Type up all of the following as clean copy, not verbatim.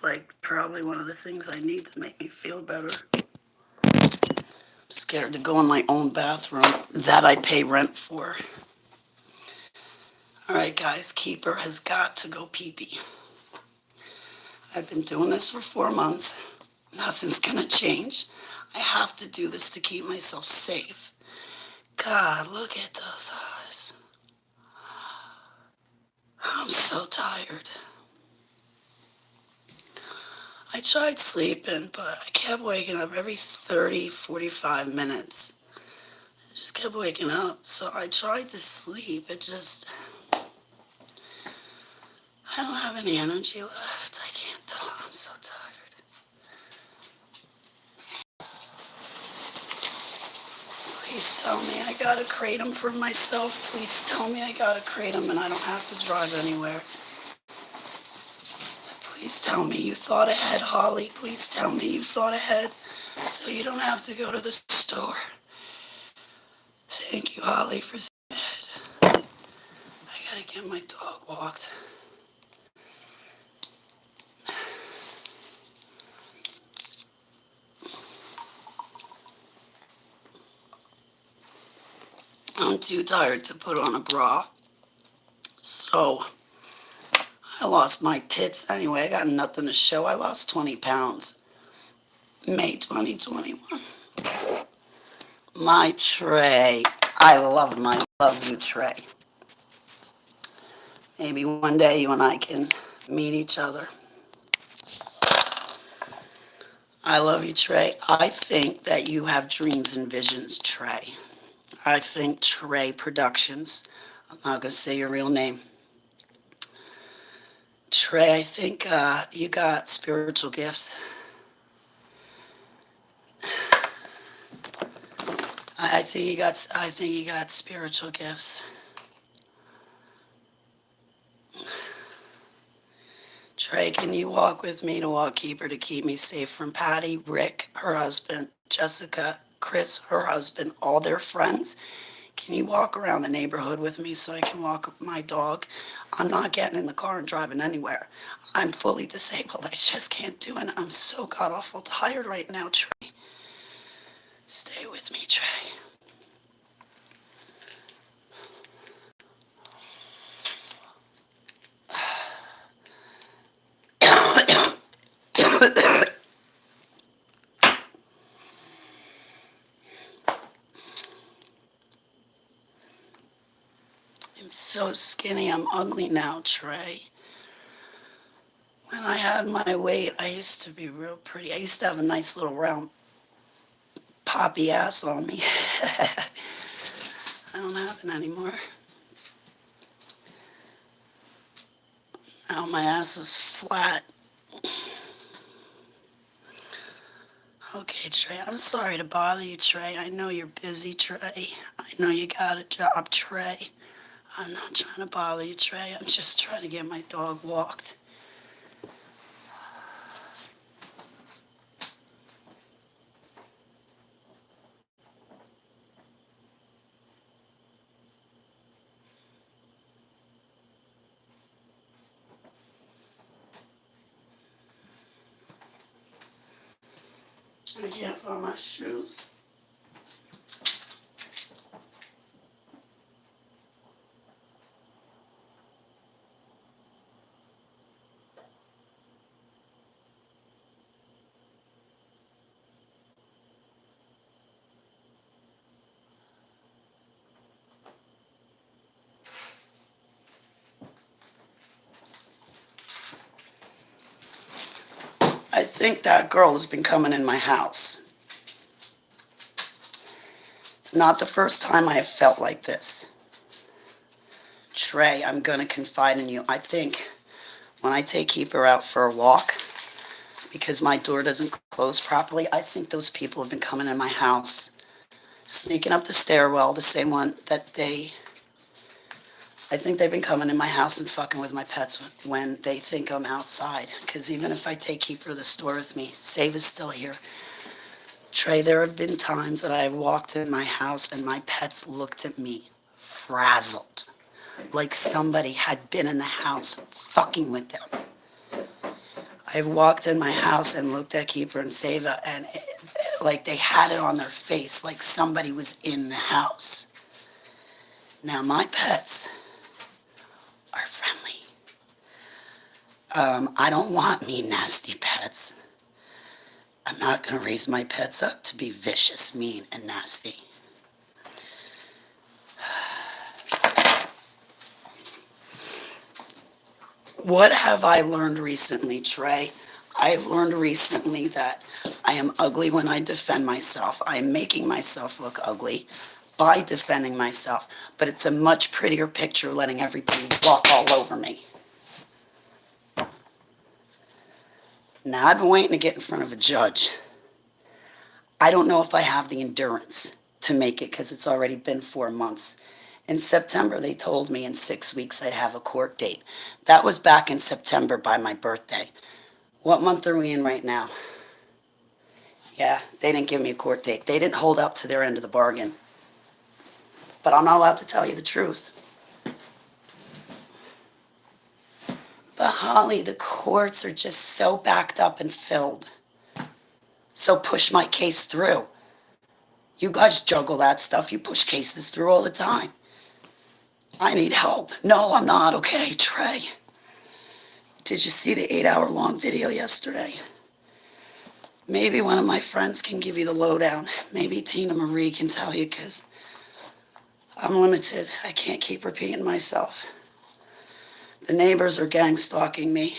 like probably one of the things I need to make me feel better. I'm scared to go in my own bathroom that I pay rent for. All right, guys, Keeper has got to go pee-pee. I've been doing this for 4 months. Nothing's gonna change. I have to do this to keep myself safe. God, look at those eyes. I'm so tired. I tried sleeping, but I kept waking up every 30, 45 minutes. I just kept waking up. So I tried to sleep. I don't have any energy left. I can't talk. I'm so tired. Please tell me I got a kratom for myself. Please tell me I got a kratom and I don't have to drive anywhere. Please tell me you thought ahead, Holly. Please tell me you thought ahead so you don't have to go to the store. Thank you, Holly, for thinking ahead. I gotta get my dog walked. I'm too tired to put on a bra. So I lost my tits anyway. I got nothing to show. I lost 20 pounds. May 2021. My Trey. Love you, Trey. Maybe one day you and I can meet each other. I love you, Trey. I think that you have dreams and visions, Trey. I think Trey Productions. I'm not going to say your real name. Trey, I think you got spiritual gifts. I think you got spiritual gifts. Trey, can you walk with me to Walk Keeper to keep me safe from Patty, Rick, her husband, Jessica, Chris, her husband, all their friends? Can you walk around the neighborhood with me so I can walk my dog? I'm not getting in the car and driving anywhere. I'm fully disabled. I just can't do it. I'm so god awful tired right now, Trey. Stay with me, Trey. I'm so skinny. I'm ugly now, Trey. When I had my weight, I used to be real pretty. I used to have a nice little round poppy ass on me. I don't have it anymore. Now my ass is flat. Okay, Trey, I'm sorry to bother you, Trey. I know you're busy, Trey. I know you got a job, Trey. I'm not trying to bother you, Trey. I'm just trying to get my dog walked. I can't find my shoes. I think that girl has been coming in my house. It's not the first time I have felt like this. Trey, I'm going to confide in you. I think when I take Keeper out for a walk, because my door doesn't close properly, I think those people have been coming in my house, sneaking up the stairwell, the same one that I think they've been coming in my house and fucking with my pets when they think I'm outside. Because even if I take Keeper to the store with me, Save is still here. Trey, there have been times that I have walked in my house and my pets looked at me frazzled, like somebody had been in the house fucking with them. I've walked in my house and looked at Keeper and Seva, and like they had it on their face, like somebody was in the house. Now, my pets are friendly. I don't want mean, nasty pets. I'm not going to raise my pets up to be vicious, mean, and nasty. What have I learned recently, Trey? I've learned recently that I am ugly when I defend myself. I am making myself look ugly by defending myself, but it's a much prettier picture letting everybody walk all over me. Now, I've been waiting to get in front of a judge. I don't know if I have the endurance to make it because it's already been 4 months. In September, they told me in 6 weeks I'd have a court date. That was back in September by my birthday. What month are we in right now? Yeah, they didn't give me a court date. They didn't hold up to their end of the bargain. But I'm not allowed to tell you the truth. But Holly, the courts are just so backed up and filled. So push my case through. You guys juggle that stuff. You push cases through all the time. I need help. No, I'm not okay, Trey. Did you see the 8-hour-long video yesterday? Maybe one of my friends can give you the lowdown. Maybe Tina Marie can tell you, because I'm limited. I can't keep repeating myself. The neighbors are gang stalking me.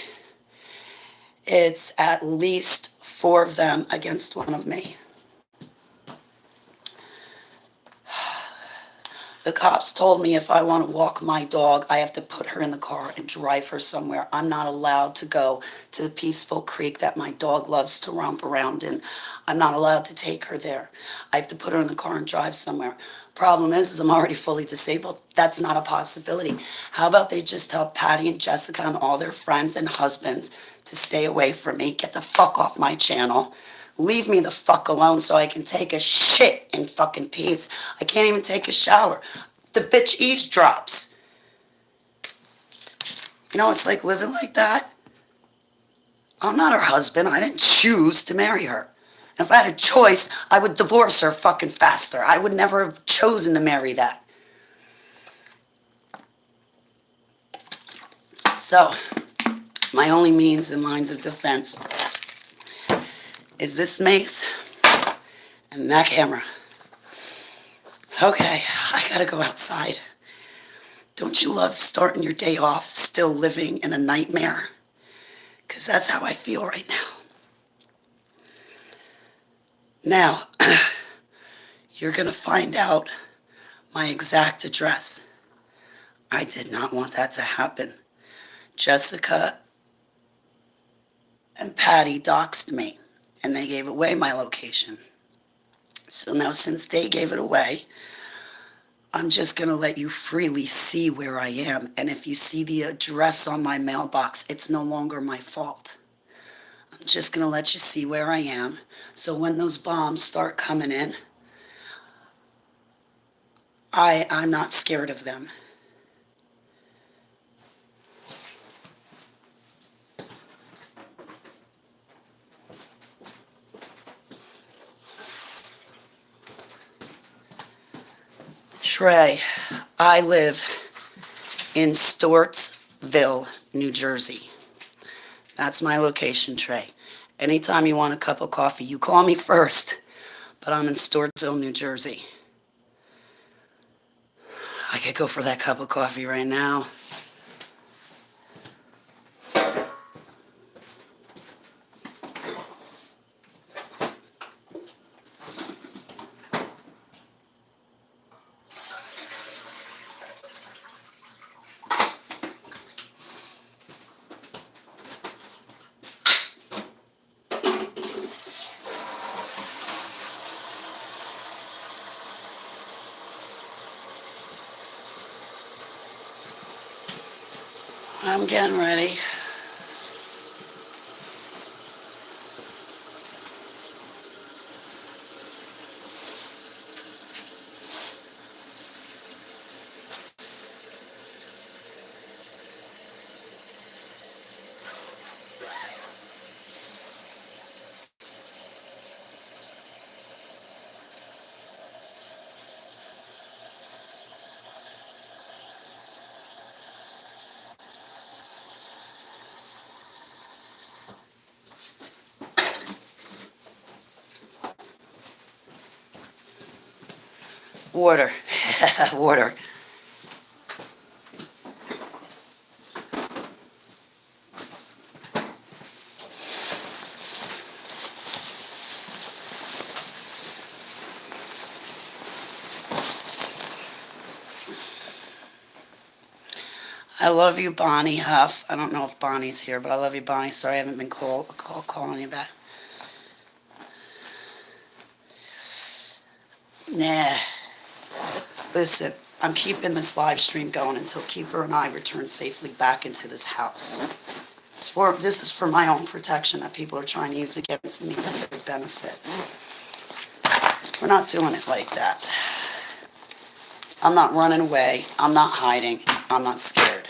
It's at least 4 of them against 1 of me. The cops told me if I want to walk my dog, I have to put her in the car and drive her somewhere. I'm not allowed to go to the peaceful creek that my dog loves to romp around in. I'm not allowed to take her there. I have to put her in the car and drive somewhere. Problem is I'm already fully disabled. That's not a possibility. How about they just tell Patty and Jessica and all their friends and husbands to stay away from me, get the fuck off my channel. Leave me the fuck alone so I can take a shit in fucking peace. I can't even take a shower. The bitch eavesdrops. You know, it's like living like that. I'm not her husband. I didn't choose to marry her. And if I had a choice, I would divorce her fucking faster. I would never have chosen to marry that. So, my only means and lines of defense is this mace and that camera. Okay, I gotta go outside. Don't you love starting your day off still living in a nightmare? Because that's how I feel right now. Now, you're gonna find out my exact address. I did not want that to happen. Jessica and Patty doxed me, and they gave away my location. So now, since they gave it away, I'm just going to let you freely see where I am. And if you see the address on my mailbox, it's no longer my fault. I'm just going to let you see where I am. So when those bombs start coming in, I'm not scared of them. Trey, I live in Stortsville, New Jersey. That's my location, Trey. Anytime you want a cup of coffee, you call me first. But I'm in Stortsville, New Jersey. I could go for that cup of coffee right now. I'm getting ready. Water. Water. I love you, Bonnie Huff. I don't know if Bonnie's here, but I love you, Bonnie. Sorry I haven't been calling you back. Nah. Listen, I'm keeping this live stream going until Keeper and I return safely back into this house. This is for my own protection that people are trying to use against me for their benefit. We're not doing it like that. I'm not running away. I'm not hiding. I'm not scared.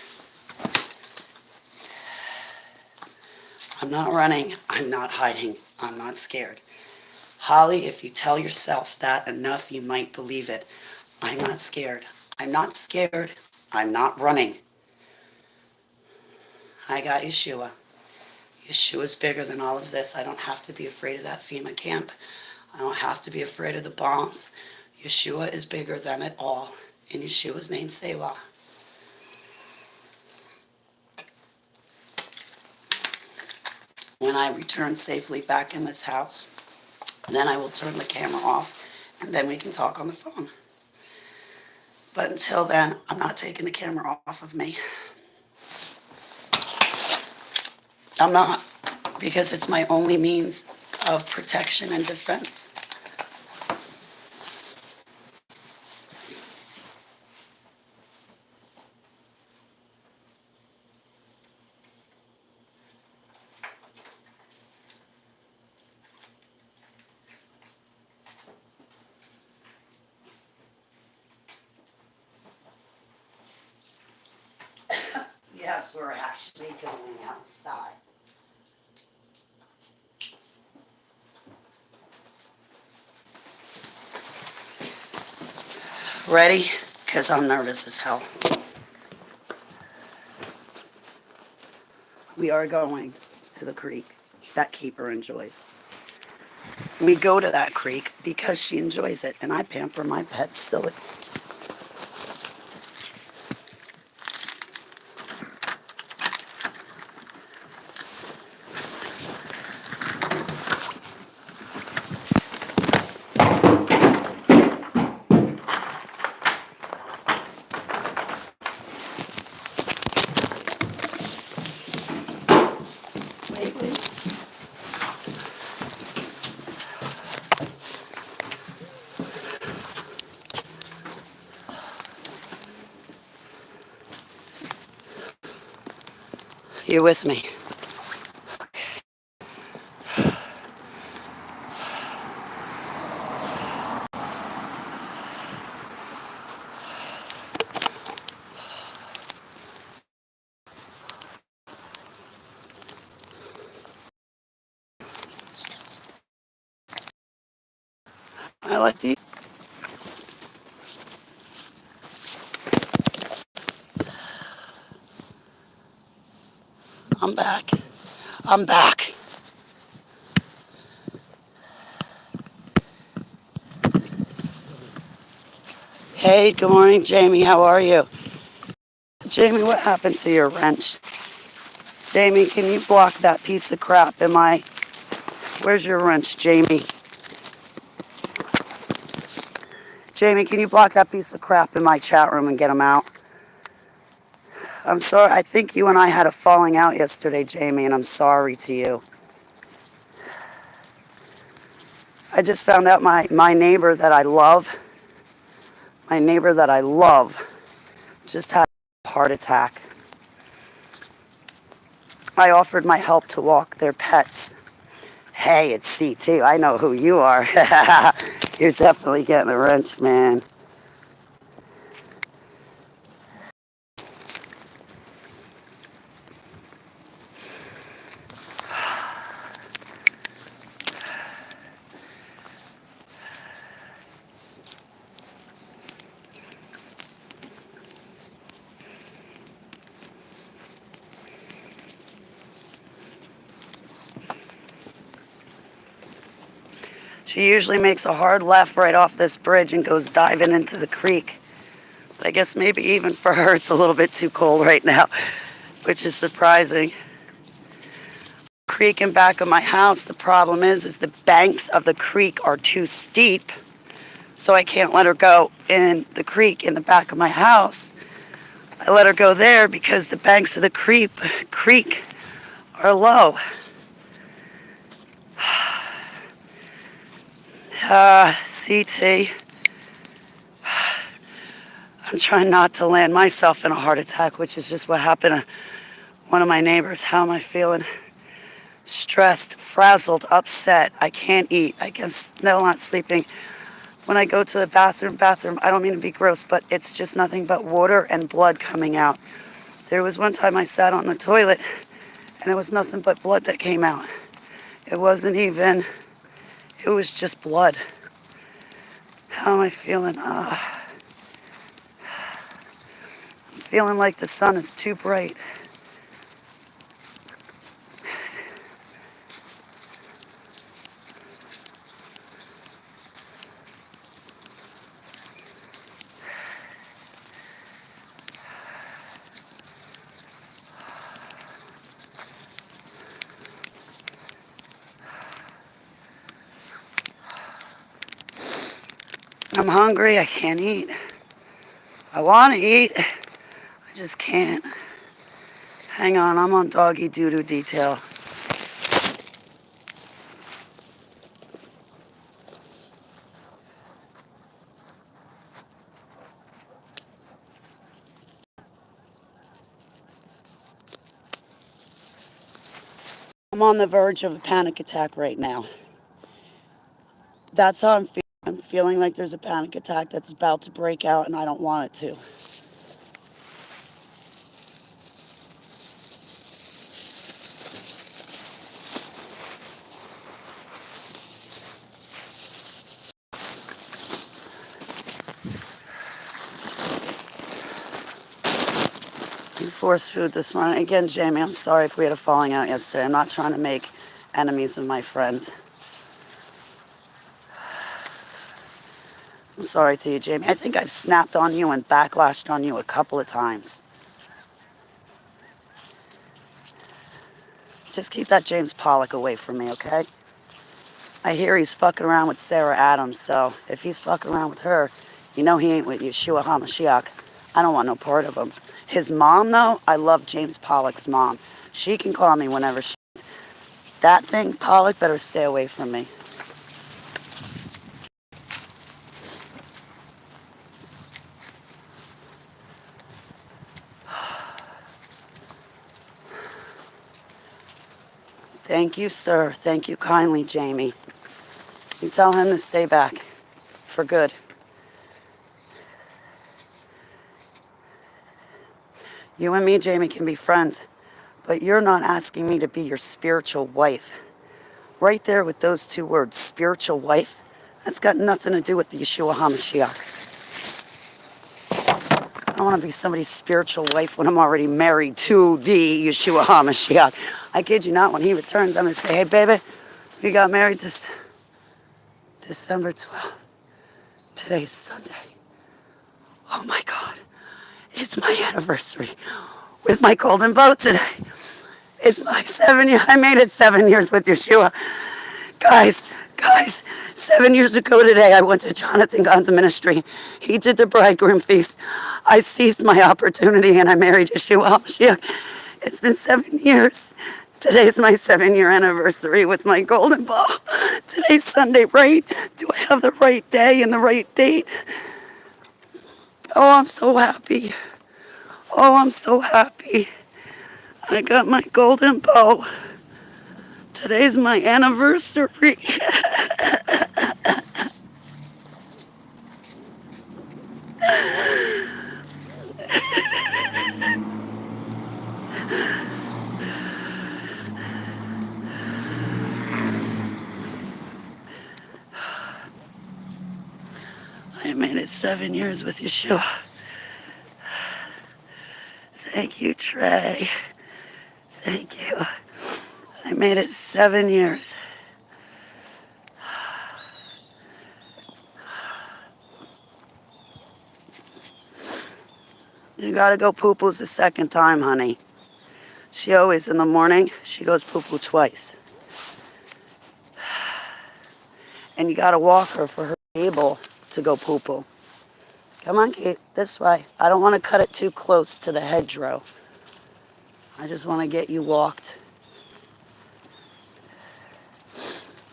I'm not running. I'm not hiding. I'm not scared. Holly, if you tell yourself that enough, you might believe it. I'm not scared. I'm not scared. I'm not running. I got Yeshua. Yeshua's bigger than all of this. I don't have to be afraid of that FEMA camp. I don't have to be afraid of the bombs. Yeshua is bigger than it all. In Yeshua's name, Selah. When I return safely back in this house, then I will turn the camera off, and then we can talk on the phone. But until then, I'm not taking the camera off of me. I'm not, because it's my only means of protection and defense. Yes, we're actually going outside. Ready? Because I'm nervous as hell. We are going to the creek that Keeper enjoys. We go to that creek because she enjoys it, and I pamper my pets silly. Wait, wait. You with me? I like these. I'm back. I'm back. Hey, good morning, Jamie. How are you? Jamie, what happened to your wrench? Jamie, can you block that piece of crap in my... Where's your wrench, Jamie? Jamie, can you block that piece of crap in my chat room and get him out? I'm sorry. I think you and I had a falling out yesterday, Jamie, and I'm sorry to you. I just found out my neighbor that I love, just had a heart attack. I offered my help to walk their pets. Hey, it's C2. I know who you are. You're definitely getting a wrench, man. She usually makes a hard left right off this bridge and goes diving into the creek. But I guess maybe even for her it's a little bit too cold right now, which is surprising. Creek in back of my house, the problem is the banks of the creek are too steep, so I can't let her go in the creek in the back of my house. I let her go there because the banks of the creek are low. CT, I'm trying not to land myself in a heart attack, which is just what happened to one of my neighbors. How am I feeling? Stressed, frazzled, upset. I can't eat. I'm still not sleeping. When I go to the bathroom, I don't mean to be gross, but it's just nothing but water and blood coming out. There was one time I sat on the toilet and it was nothing but blood that came out. It wasn't even, it was just blood. How am I feeling? I'm feeling like the sun is too bright. I'm hungry, I can't eat. I want to eat, I just can't. Hang on, I'm on doggy doo-doo detail. I'm on the verge of a panic attack right now. That's how I'm feeling. I'm feeling like there's a panic attack that's about to break out and I don't want it to. Force food this morning. Again, Jamie, I'm sorry if we had a falling out yesterday. I'm not trying to make enemies of my friends. I'm sorry to you, Jamie. I think I've snapped on you and backlashed on you a couple of times. Just keep that James Pollock away from me, okay? I hear he's fucking around with Sarah Adams, so if he's fucking around with her, you know he ain't with Yeshua HaMashiach. I don't want no part of him. His mom, though, I love James Pollock's mom. She can call me whenever she... That thing, Pollock, better stay away from me. Thank you, sir. Thank you kindly, Jamie. You tell him to stay back. For good. You and me, Jamie, can be friends, but you're not asking me to be your spiritual wife. Right there with those two words, spiritual wife, that's got nothing to do with the Yeshua HaMashiach. I don't want to be somebody's spiritual wife when I'm already married to the Yeshua HaMashiach. I kid you not, when he returns, I'm going to say, hey, baby, we got married this December 12th. Today's Sunday. Oh, my God. It's my anniversary with my golden bow today. It's my 7 year. I made it 7 years with Yeshua. Guys, 7 years ago today, I went to Jonathan Gahn's ministry. He did the bridegroom feast. I seized my opportunity and I married Yeshua HaMashiach. It's been 7 years. Today's my 7 year anniversary with my golden ball. Today's Sunday, right? Do I have the right day and the right date? Oh, I'm so happy. Oh, I'm so happy. I got my golden bow. Today's my anniversary. I made it 7 years with Yeshua. Thank you, Trey. Thank you. I made it 7 years. You gotta go poo-poo's the second time, honey. She always, in the morning, she goes poo-poo twice. And you gotta walk her for her to be able to go poo-poo. Come on, Kate, this way. I don't want to cut it too close to the hedgerow. I just want to get you walked.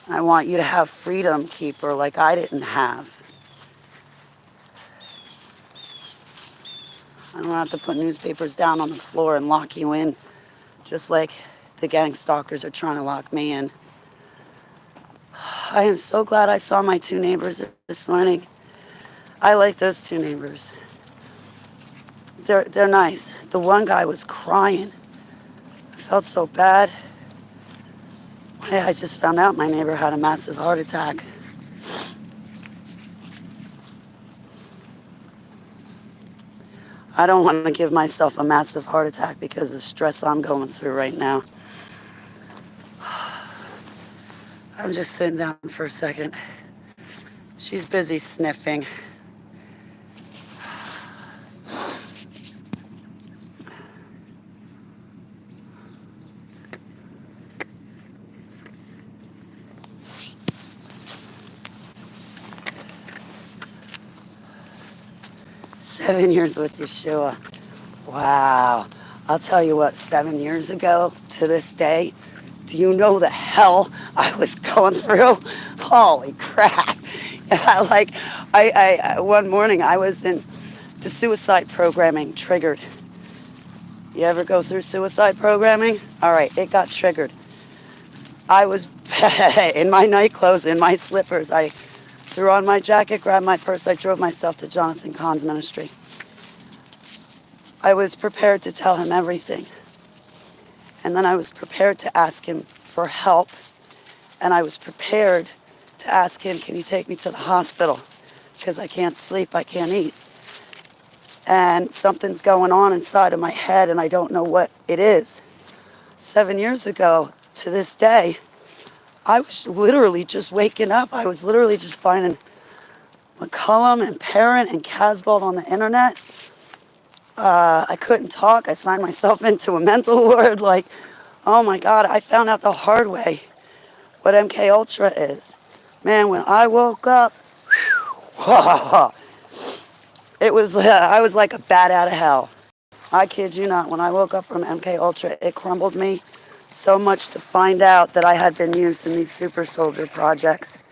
I want you to have freedom, Keeper, like I didn't have. I don't have to put newspapers down on the floor and lock you in, just like the gang stalkers are trying to lock me in. I am so glad I saw my two neighbors this morning. I like those two neighbors. They're nice. The one guy was crying. I felt so bad. I just found out my neighbor had a massive heart attack. I don't want to give myself a massive heart attack because of the stress I'm going through right now. I'm just sitting down for a second. She's busy sniffing. Seven years with Yeshua. Wow. I'll tell you what, 7 years ago to this day, do you know the hell I was going through? Holy crap. One morning I was in the suicide programming triggered. You ever go through suicide programming? All right, it got triggered. I was in my night clothes, in my slippers. I threw on my jacket, grabbed my purse. I drove myself to Jonathan Cahn's ministry. I was prepared to tell him everything. And then I was prepared to ask him for help. And I was prepared to ask him, can you take me to the hospital? Because I can't sleep, I can't eat. And something's going on inside of my head and I don't know what it is. 7 years ago to this day, I was literally just waking up. I was literally just finding McCullum and Parent and Casbolt on the internet. I couldn't talk. I signed myself into a mental ward. Like, oh my God, I found out the hard way what MK Ultra is. Man, when I woke up, it was I was like a bat out of hell. I kid you not. When I woke up from MK Ultra, it crumbled me so much to find out that I had been used in these super soldier projects.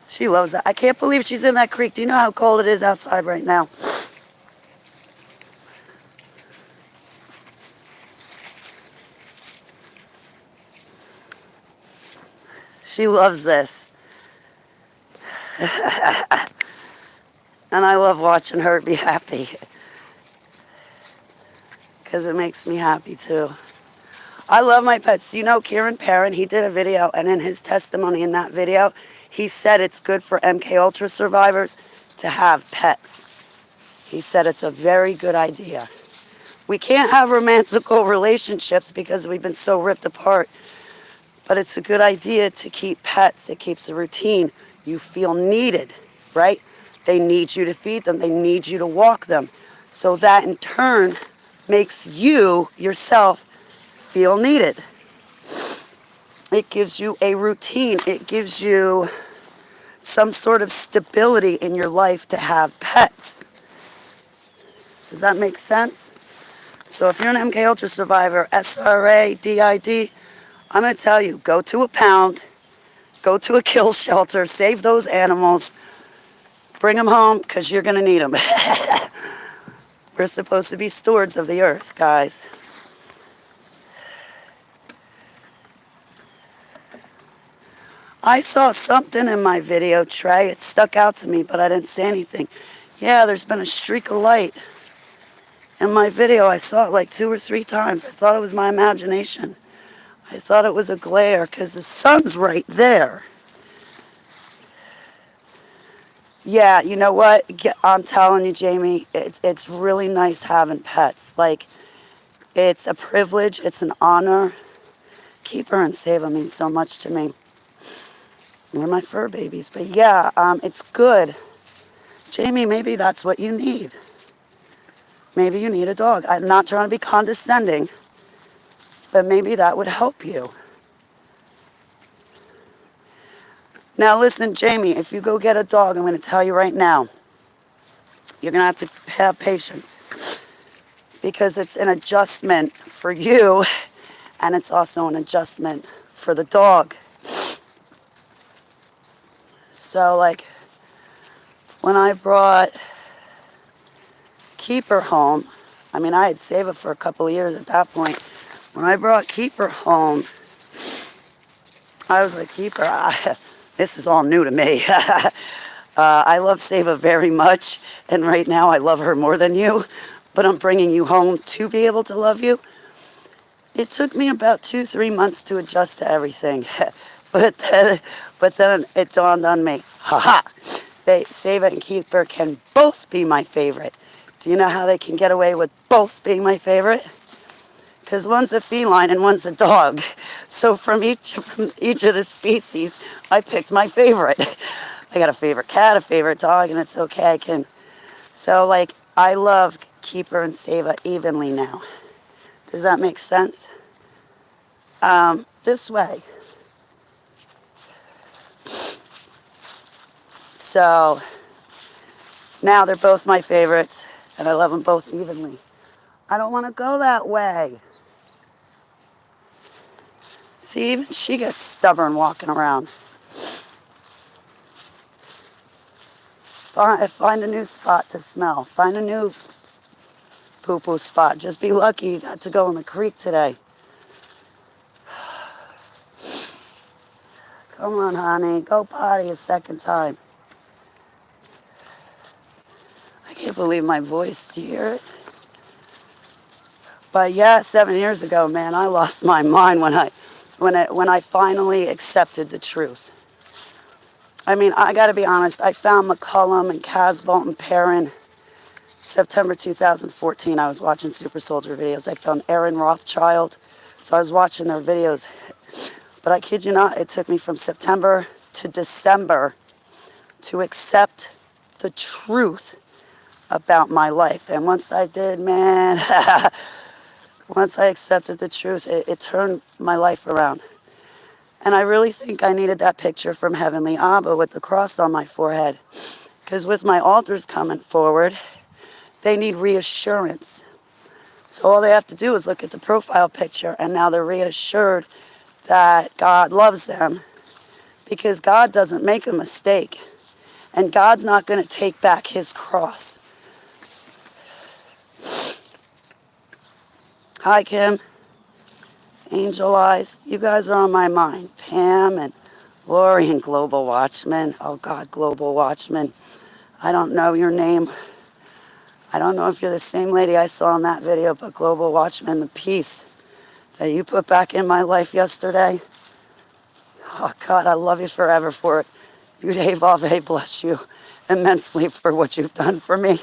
She loves that. I can't believe she's in that creek. Do you know how cold it is outside right now? She loves this. And I love watching her be happy. Because it makes me happy too. I love my pets. You know Kieran Parent, he did a video, and in his testimony in that video, he said it's good for MK Ultra survivors to have pets. He said it's a very good idea. We can't have romantical relationships because we've been so ripped apart. But it's a good idea to keep pets. It keeps a routine. You feel needed, right? They need you to feed them. They need you to walk them. So that in turn makes you, yourself, feel needed. It gives you a routine. It gives you some sort of stability in your life to have pets. Does that make sense? So if you're an MK Ultra survivor, SRA, DID, I'm going to tell you, go to a pound, go to a kill shelter, save those animals, bring them home because you're going to need them. We're supposed to be stewards of the earth, guys. I saw something in my video, Trey. It stuck out to me, but I didn't say anything. Yeah, there's been a streak of light. In my video, I saw it like 2 or 3 times. I thought it was my imagination. I thought it was a glare because the sun's right there. Yeah, you know what? I'm telling you, Jamie, it's really nice having pets. Like, it's a privilege. It's an honor. Keep her and save her means so much to me. They're my fur babies. But yeah, it's good Jamie, maybe that's what you need. Maybe you need a dog. I'm not trying to be condescending, but maybe that would help you. Now listen, Jamie, if you go get a dog, I'm going to tell you right now, you're going to have to have patience because it's an adjustment for you and it's also an adjustment for the dog. So like when I brought Keeper home, I mean, I had saved it for a couple of years at that point. When I brought Keeper home, I was like, Keeper, this is all new to me. I love Sava very much, and right now I love her more than you, but I'm bringing you home to be able to love you. It took me about 2-3 months to adjust to everything, but then it dawned on me, haha, Sava and Keeper can both be my favorite. Do you know how they can get away with both being my favorite? Because one's a feline and one's a dog. So from each of the species, I picked my favorite. I got a favorite cat, a favorite dog, and it's okay. So, like, I love Keeper and Sava evenly now. Does that make sense? This way. So, now they're both my favorites, and I love them both evenly. I don't want to go that way. See, even she gets stubborn walking around. Find a new spot to smell. Find a new poo-poo spot. Just be lucky you got to go in the creek today. Come on, honey. Go potty a second time. I can't believe my voice. Do you hear it? But yeah, 7 years ago, man, I lost my mind when I finally accepted the truth. I mean, I got to be honest. I found McCullum and Casbolt and Perrin. September 2014, I was watching Super Soldier videos. I found Aaron Rothschild. So I was watching their videos. But I kid you not, it took me from September to December to accept the truth about my life. And once I did, man, once I accepted the truth, it turned my life around. And I really think I needed that picture from Heavenly Abba with the cross on my forehead. Because with my altars coming forward, they need reassurance. So all they have to do is look at the profile picture, and now they're reassured that God loves them because God doesn't make a mistake. And God's not going to take back his cross. Hi, Kim. Angel Eyes. You guys are on my mind. Pam and Lori and Global Watchman. Oh, God, Global Watchman. I don't know your name. I don't know if you're the same lady I saw in that video, but Global Watchman, the peace that you put back in my life yesterday. Oh, God, I love you forever for it. Yud-Hey-Vav-Hey bless you immensely for what you've done for me.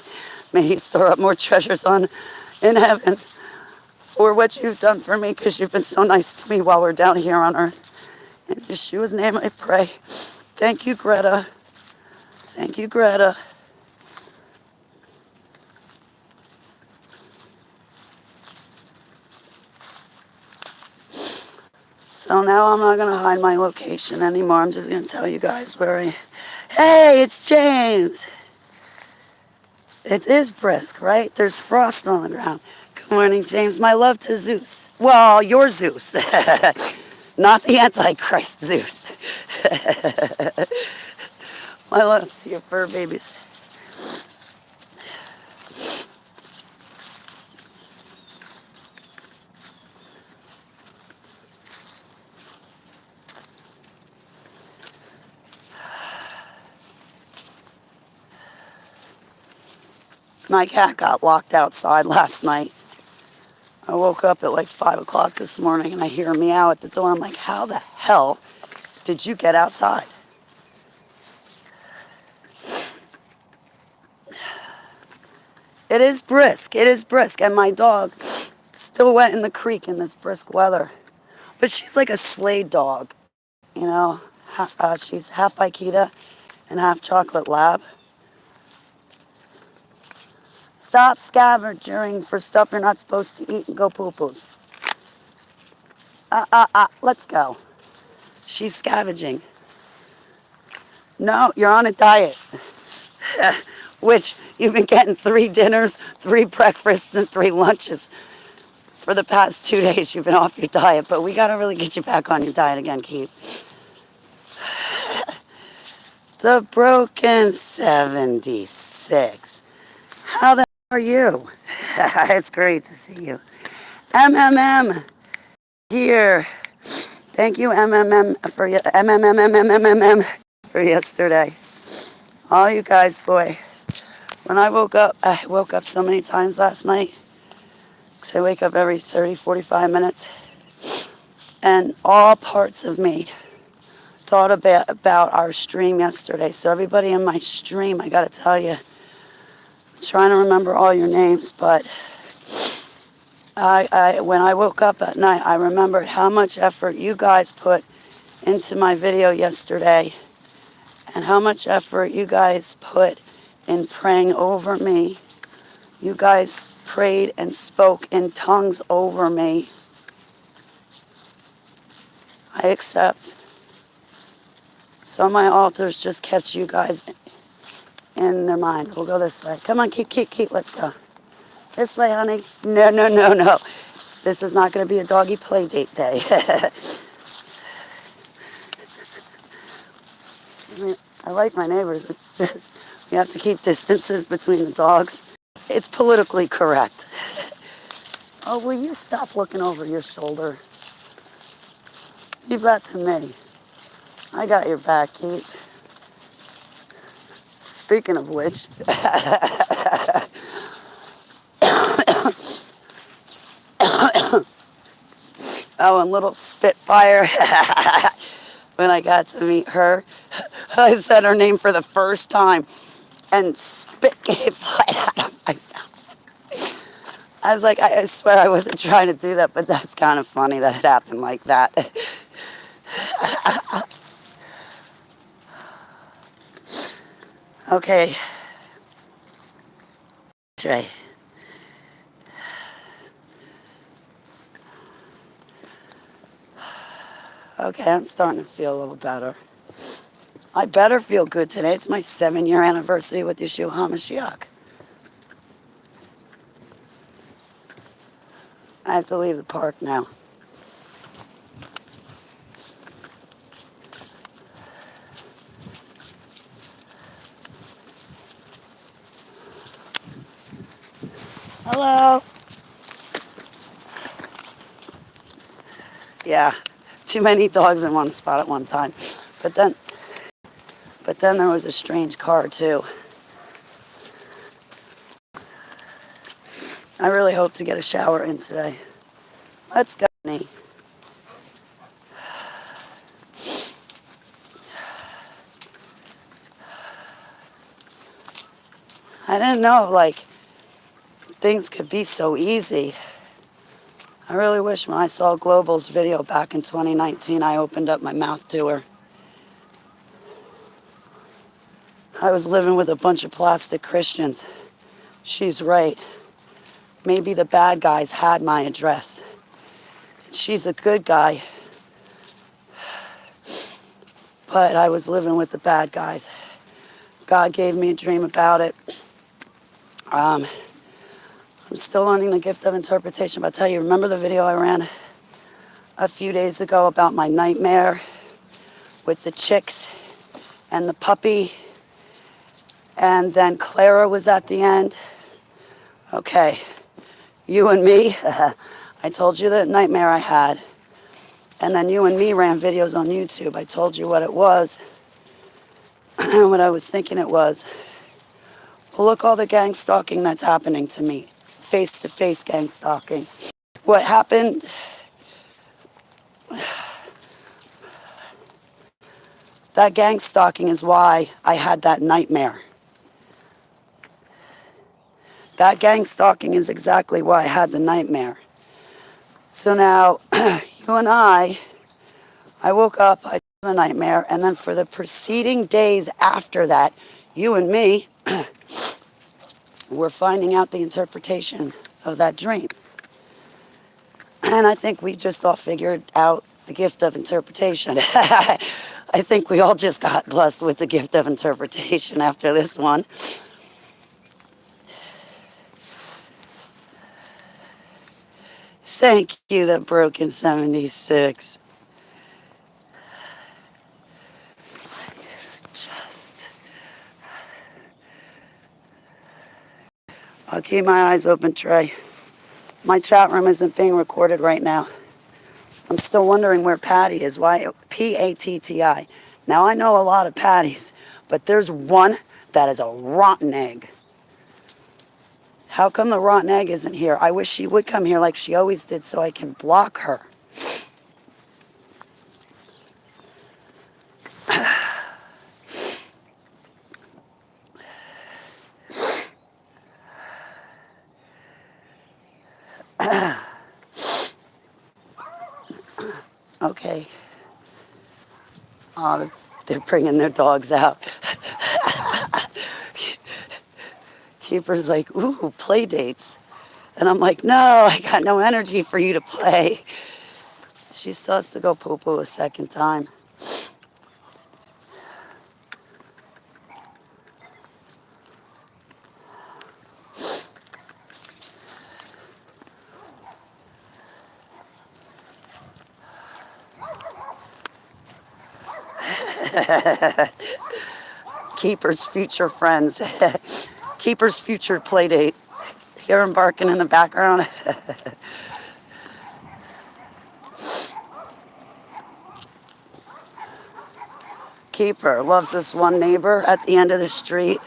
May he store up more treasures in heaven for what you've done for me, because you've been so nice to me while we're down here on earth. In Yeshua's name I pray. Thank you, Greta. Thank you, Greta. So now I'm not going to hide my location anymore. I'm just going to tell you guys where I... Hey, it's James. It is brisk, right? There's frost on the ground. Good morning, James. My love to Zeus. Well, your Zeus. Not the Antichrist Zeus. My love to your fur babies. My cat got locked outside last night. I woke up at like 5 o'clock this morning and I hear a meow at the door. I'm like, how the hell did you get outside? It is brisk. It is brisk. And my dog still went in the creek in this brisk weather. But she's like a Slade dog, you know. She's half Akita and half chocolate lab. Stop scavenging for stuff you're not supposed to eat and go poo-poos. Let's go. She's scavenging. No, you're on a diet. Which you've been getting 3 dinners, 3 breakfasts, and 3 lunches. For the past 2 days, you've been off your diet. But we got to really get you back on your diet again, Keep. The Broken 76. How the hell are you? It's great to see you. MMM here. Thank you, MMM, for yesterday. All you guys, boy. When I woke up so many times last night. Because I wake up every 30, 45 minutes. And all parts of me thought about our stream yesterday. So everybody in my stream, I got to tell you, I'm trying to remember all your names, but when I woke up at night, I remembered how much effort you guys put into my video yesterday and how much effort you guys put in praying over me. You guys prayed and spoke in tongues over me. I accept. So my altars just kept you guys in their mind. We'll go this way. Come on, keep. Let's go. This way, honey. No. This is not going to be a doggy play date day. I like my neighbors. It's just, we have to keep distances between the dogs. It's politically correct. Oh, will you stop looking over your shoulder? Leave that to me. I got your back, Keith. Speaking of which, oh, and little Spitfire, when I got to meet her, I said her name for the first time, and spit came flying out of my mouth. I was like, I swear I wasn't trying to do that, but that's kind of funny that it happened like that. Okay. Trey. Okay, I'm starting to feel a little better. I better feel good today. It's my 7-year anniversary with Yeshua HaMashiach. I have to leave the park now. Hello. Yeah, too many dogs in one spot at one time. But then there was a strange car too. I really hope to get a shower in today. Let's go, honey. I didn't know, like, things could be so easy. I really wish when I saw Global's video back in 2019, I opened up my mouth to her. I was living with a bunch of plastic Christians. She's right. Maybe the bad guys had my address. She's a good guy. But I was living with the bad guys. God gave me a dream about it. I'm still learning the gift of interpretation, but I'll tell you, remember the video I ran a few days ago about my nightmare with the chicks and the puppy? And then Clara was at the end. Okay, you and me, I told you the nightmare I had. And then you and me ran videos on YouTube. I told you what it was, what I was thinking it was. Well, look all the gang stalking that's happening to me. Face-to-face gang stalking. What happened? That gang stalking is why I had that nightmare. That gang stalking is exactly why I had the nightmare. So now, you and I woke up, I had the nightmare, and then for the preceding days after that, you and me we're finding out the interpretation of that dream. And I think we just all figured out the gift of interpretation. I think we all just got blessed with the gift of interpretation after this one. Thank you, that broken 76. Just, I'll keep my eyes open, Trey. My chat room isn't being recorded right now. I'm still wondering where Patty is. Why? P-A-T-T-I. Now, I know a lot of Patties, but there's one that is a rotten egg. How come the rotten egg isn't here? I wish she would come here like she always did so I can block her. Okay. Oh, they're bringing their dogs out. Keeper's like, ooh, play dates. And I'm like, no, I got no energy for you to play. She still has to go poo-poo a second time. Keeper's future friends. Keeper's future play date. Hear him barking in the background. Keeper loves this one neighbor at the end of the street.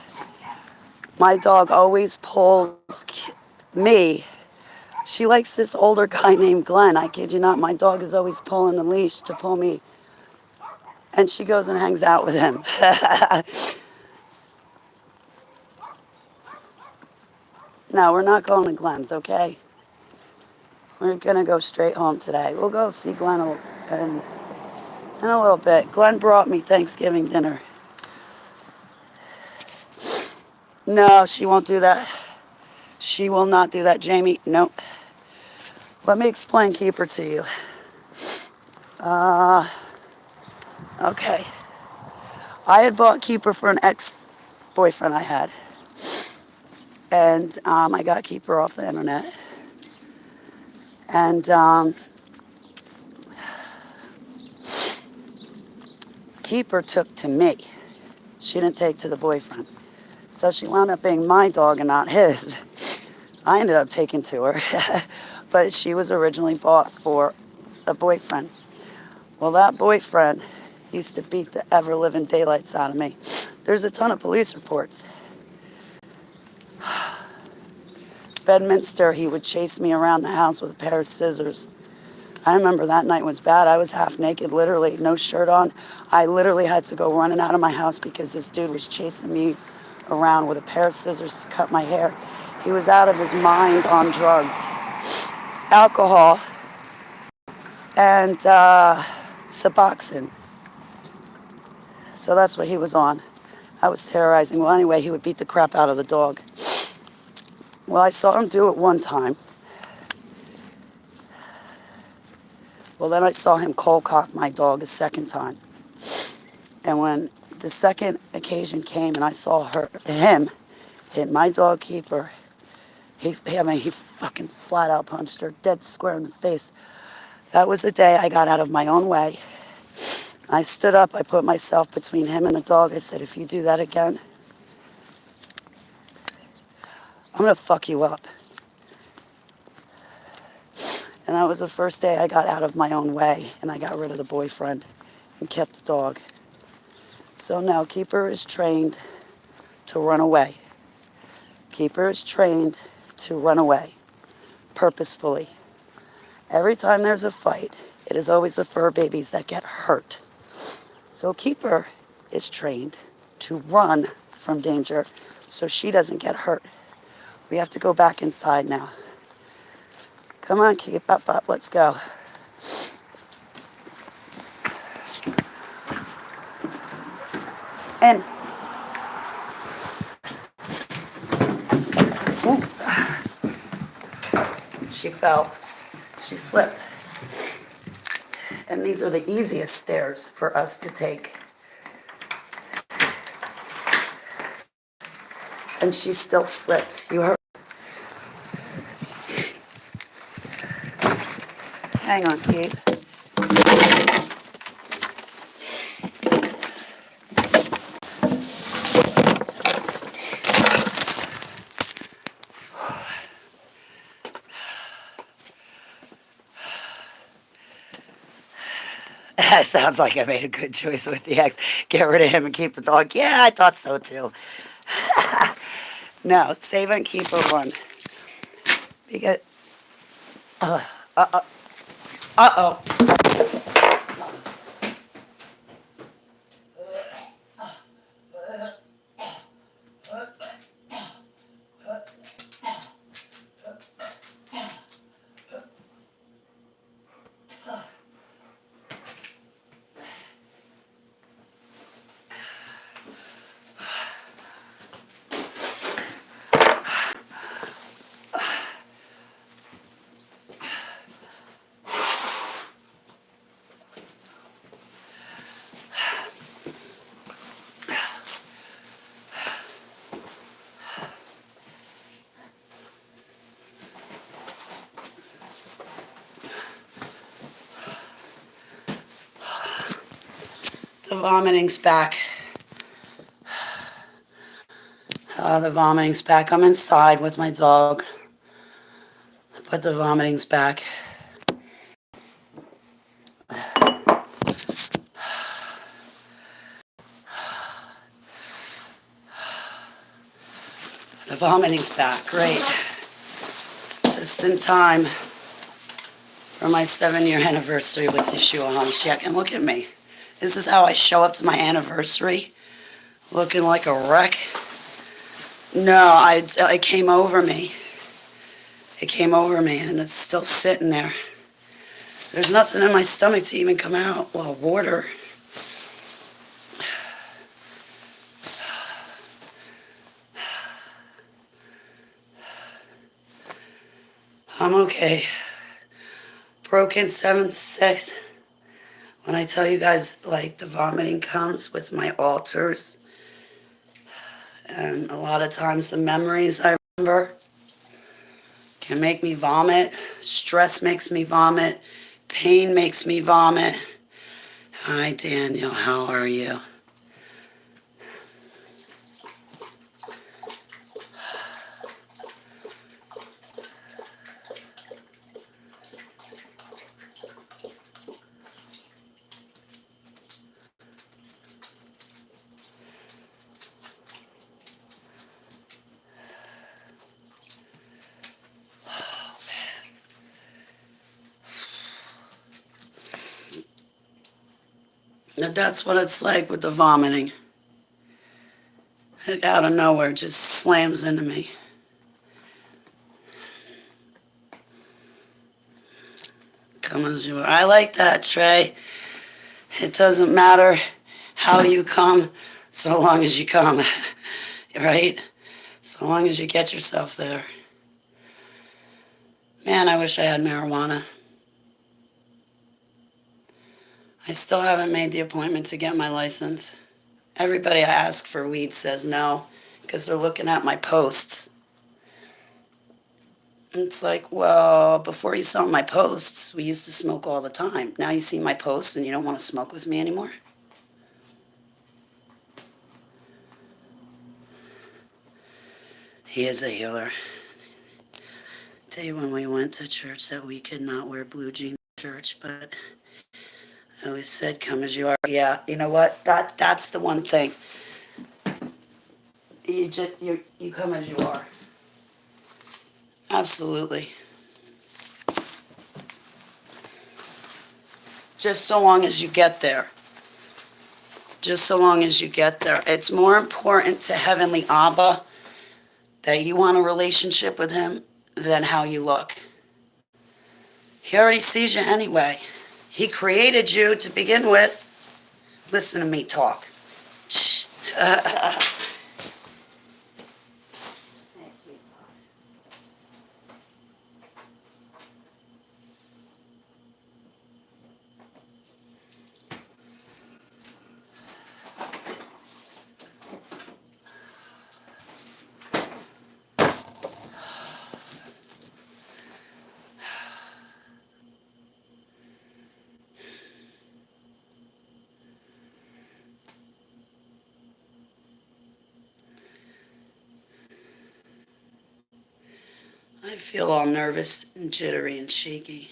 My dog always pulls me. She likes this older guy named Glenn. I kid you not, my dog is always pulling the leash to pull me. And she goes and hangs out with him. No, we're not going to Glenn's, okay? We're going to go straight home today. We'll go see Glenn in a little bit. Glenn brought me Thanksgiving dinner. No, she won't do that. She will not do that, Jamie. Nope. Let me explain Keeper to you. Okay. I had bought Keeper for an ex-boyfriend I had. And I got Keeper off the internet. And Keeper took to me. She didn't take to the boyfriend. So she wound up being my dog and not his. I ended up taking to her. But she was originally bought for a boyfriend. Well, that boyfriend used to beat the ever-living daylights out of me. There's a ton of police reports. Bedminster, he would chase me around the house with a pair of scissors. I remember that night was bad. I was half naked, literally, no shirt on. I literally had to go running out of my house because this dude was chasing me around with a pair of scissors to cut my hair. He was out of his mind on drugs, alcohol, and Suboxone. So that's what he was on. I was terrorizing. Well, anyway, he would beat the crap out of the dog. Well, I saw him do it one time. Well, then I saw him cold cock my dog a second time. And when the second occasion came and I saw him hit my dog Keeper, he fucking flat out punched her dead square in the face. That was the day I got out of my own way. I stood up, I put myself between him and the dog. I said, if you do that again, I'm gonna fuck you up. And that was the first day I got out of my own way and I got rid of the boyfriend and kept the dog. So now Keeper is trained to run away. Keeper is trained to run away purposefully. Every time there's a fight, it is always the fur babies that get hurt. So Keeper is trained to run from danger so she doesn't get hurt. We have to go back inside now. Come on, Keep up, let's go. And she fell. She slipped. And these are the easiest stairs for us to take. And she still slipped. You heard? Hang on, Keith. That sounds like I made a good choice with the ex. Get rid of him and keep the dog. Yeah, I thought so too. No, save and keep her one. Because, uh-oh. The vomiting's back. The vomiting's back. I'm inside with my dog, but the vomiting's back. The vomiting's back. Great. Just in time for my 7-year anniversary with Yeshua HaMashiach. And look at me. This is how I show up to my anniversary, looking like a wreck. No, it came over me. It came over me, and it's still sitting there. There's nothing in my stomach to even come out. Well, water. I'm okay. Broken 7-6. When I tell you guys, like, the vomiting comes with my altars. And a lot of times the memories I remember can make me vomit. Stress makes me vomit. Pain makes me vomit. Hi, Daniel. How are you? Now that's what it's like with the vomiting. It out of nowhere just slams into me. Come as you are. I like that, Trey. It doesn't matter how you come, so long as you come, right? So long as you get yourself there. Man, I wish I had marijuana. I still haven't made the appointment to get my license. Everybody I ask for weed says no, because they're looking at my posts. It's like, well, before you saw my posts, we used to smoke all the time. Now you see my posts and you don't want to smoke with me anymore? He is a healer. Tell you when we went to church that we could not wear blue jeans to church, but I always said, come as you are. Yeah, you know what? That's the one thing. You come as you are. Absolutely. Just so long as you get there. Just so long as you get there. It's more important to Heavenly Abba that you want a relationship with him than how you look. He already sees you anyway. He created you to begin with. Listen to me talk. I feel all nervous and jittery and shaky.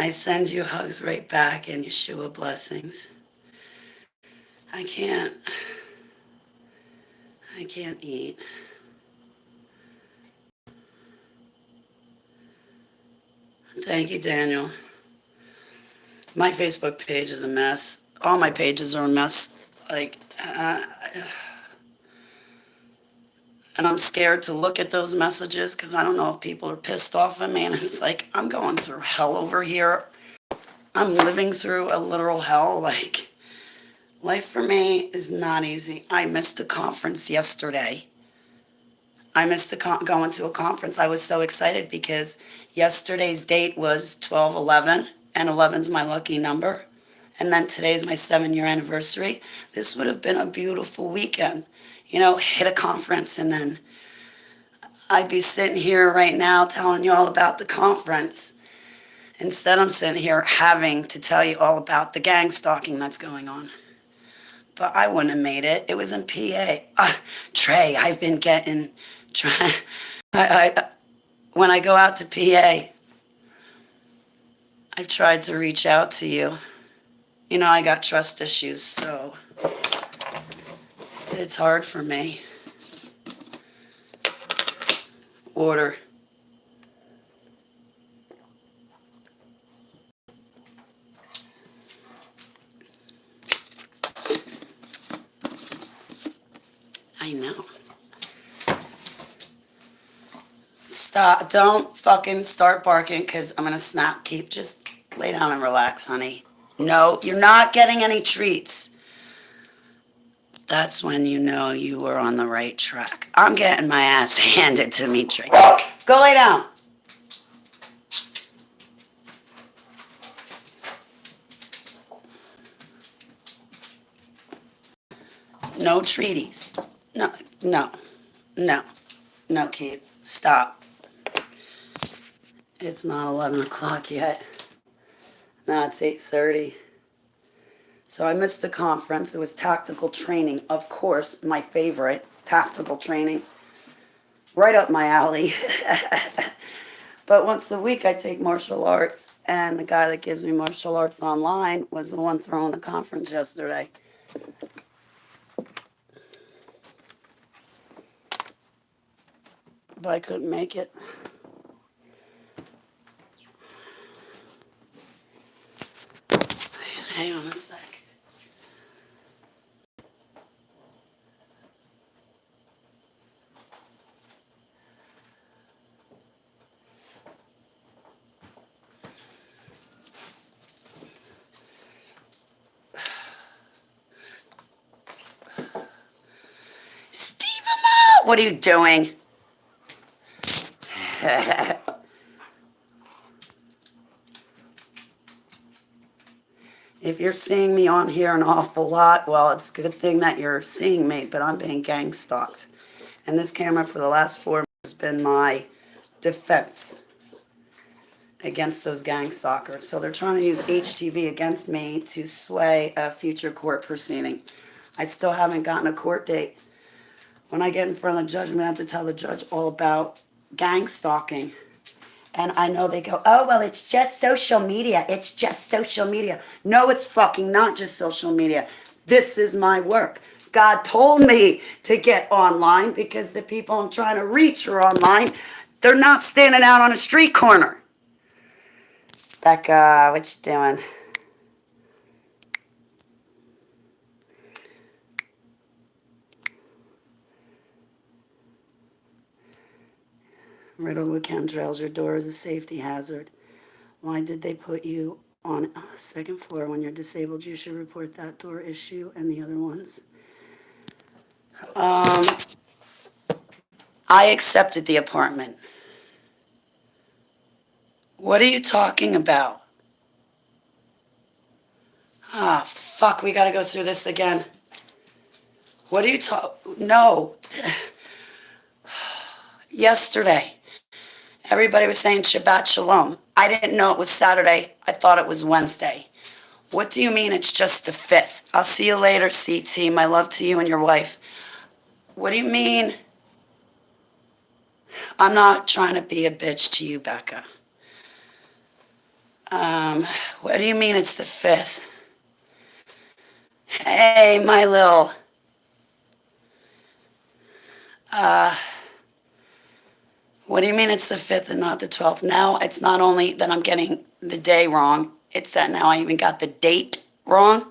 I send you hugs right back and Yeshua blessings. I can't. I can't eat. Thank you, Daniel. My Facebook page is a mess. All my pages are a mess. Like, and I'm scared to look at those messages because I don't know if people are pissed off at me. And it's like, I'm going through hell over here. I'm living through a literal hell. Like, life for me is not easy. I missed a conference yesterday. I missed going to a conference. I was so excited because yesterday's date was 12/11, and 11's my lucky number. And then today's my 7-year anniversary. This would have been a beautiful weekend. You know, hit a conference, and then I'd be sitting here right now telling you all about the conference. Instead, I'm sitting here having to tell you all about the gang stalking that's going on. But I wouldn't have made it. It was in PA. Trey, I've been getting... when I go out to PA, I've tried to reach out to you. You know, I got trust issues, so it's hard for me. Water. I know. Stop. Don't fucking start barking because I'm going to snap. Just lay down and relax, honey. No, you're not getting any treats. That's when you know you were on the right track. I'm getting my ass handed to me, Trey. Go lay down. No treaties. No, no, no, no, Kate. Stop. It's not 11 o'clock yet. No, it's 8:30. So I missed the conference. It was tactical training. Of course, my favorite, tactical training. Right up my alley. But once a week I take martial arts, and the guy that gives me martial arts online was the one throwing the conference yesterday. But I couldn't make it. Hang on a sec. What are you doing? If you're seeing me on here an awful lot, well, it's a good thing that you're seeing me, but I'm being gang stalked. And this camera for the last 4 months has been my defense against those gang stalkers. So they're trying to use HTV against me to sway a future court proceeding. I still haven't gotten a court date. When I get in front of the judge, I'm going to have to tell the judge all about gang stalking. And I know they go, oh, well, it's just social media. It's just social media. No, it's fucking not just social media. This is my work. God told me to get online because the people I'm trying to reach are online. They're not standing out on a street corner. Becca, what you doing? Riddled with chemtrails, your door is a safety hazard. Why did they put you on a second floor when you're disabled? You should report that door issue and the other ones. I accepted the apartment. What are you talking about? Ah, fuck, we gotta go through this again. What are you No. Yesterday, everybody was saying Shabbat Shalom. I didn't know it was Saturday. I thought it was Wednesday. What do you mean it's just the 5th? I'll see you later, CT. My love to you and your wife. What do you mean? I'm not trying to be a bitch to you, Becca. What do you mean it's the 5th? Hey, my little. What do you mean it's the 5th and not the 12th? Now it's not only that I'm getting the day wrong, it's that now I even got the date wrong.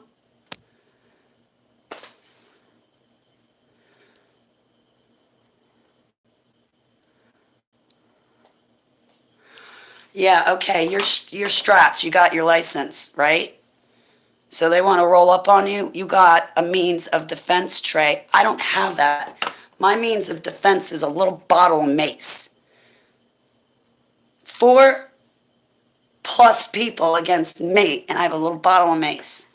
Yeah, okay, you're strapped. You got your license, right? So they want to roll up on you. You got a means of defense tray. I don't have that. My means of defense is a little bottle of mace. 4+ people against me, and I have a little bottle of mace.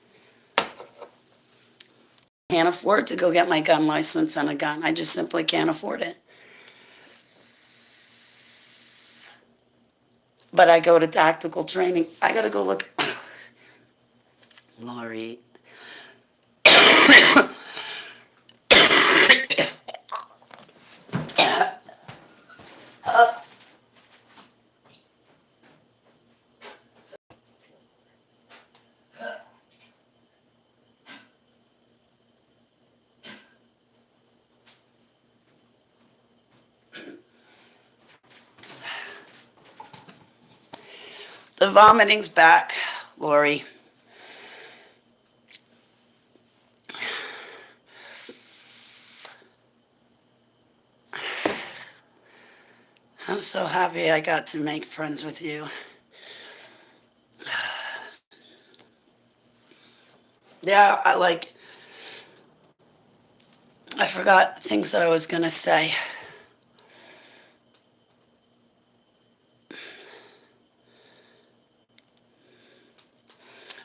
Can't afford to go get my gun license and a gun. I just simply can't afford it. But I go to tactical training. I gotta go look. Lori. The vomiting's back, Lori. I'm so happy I got to make friends with you. Yeah, I forgot things that I was gonna say.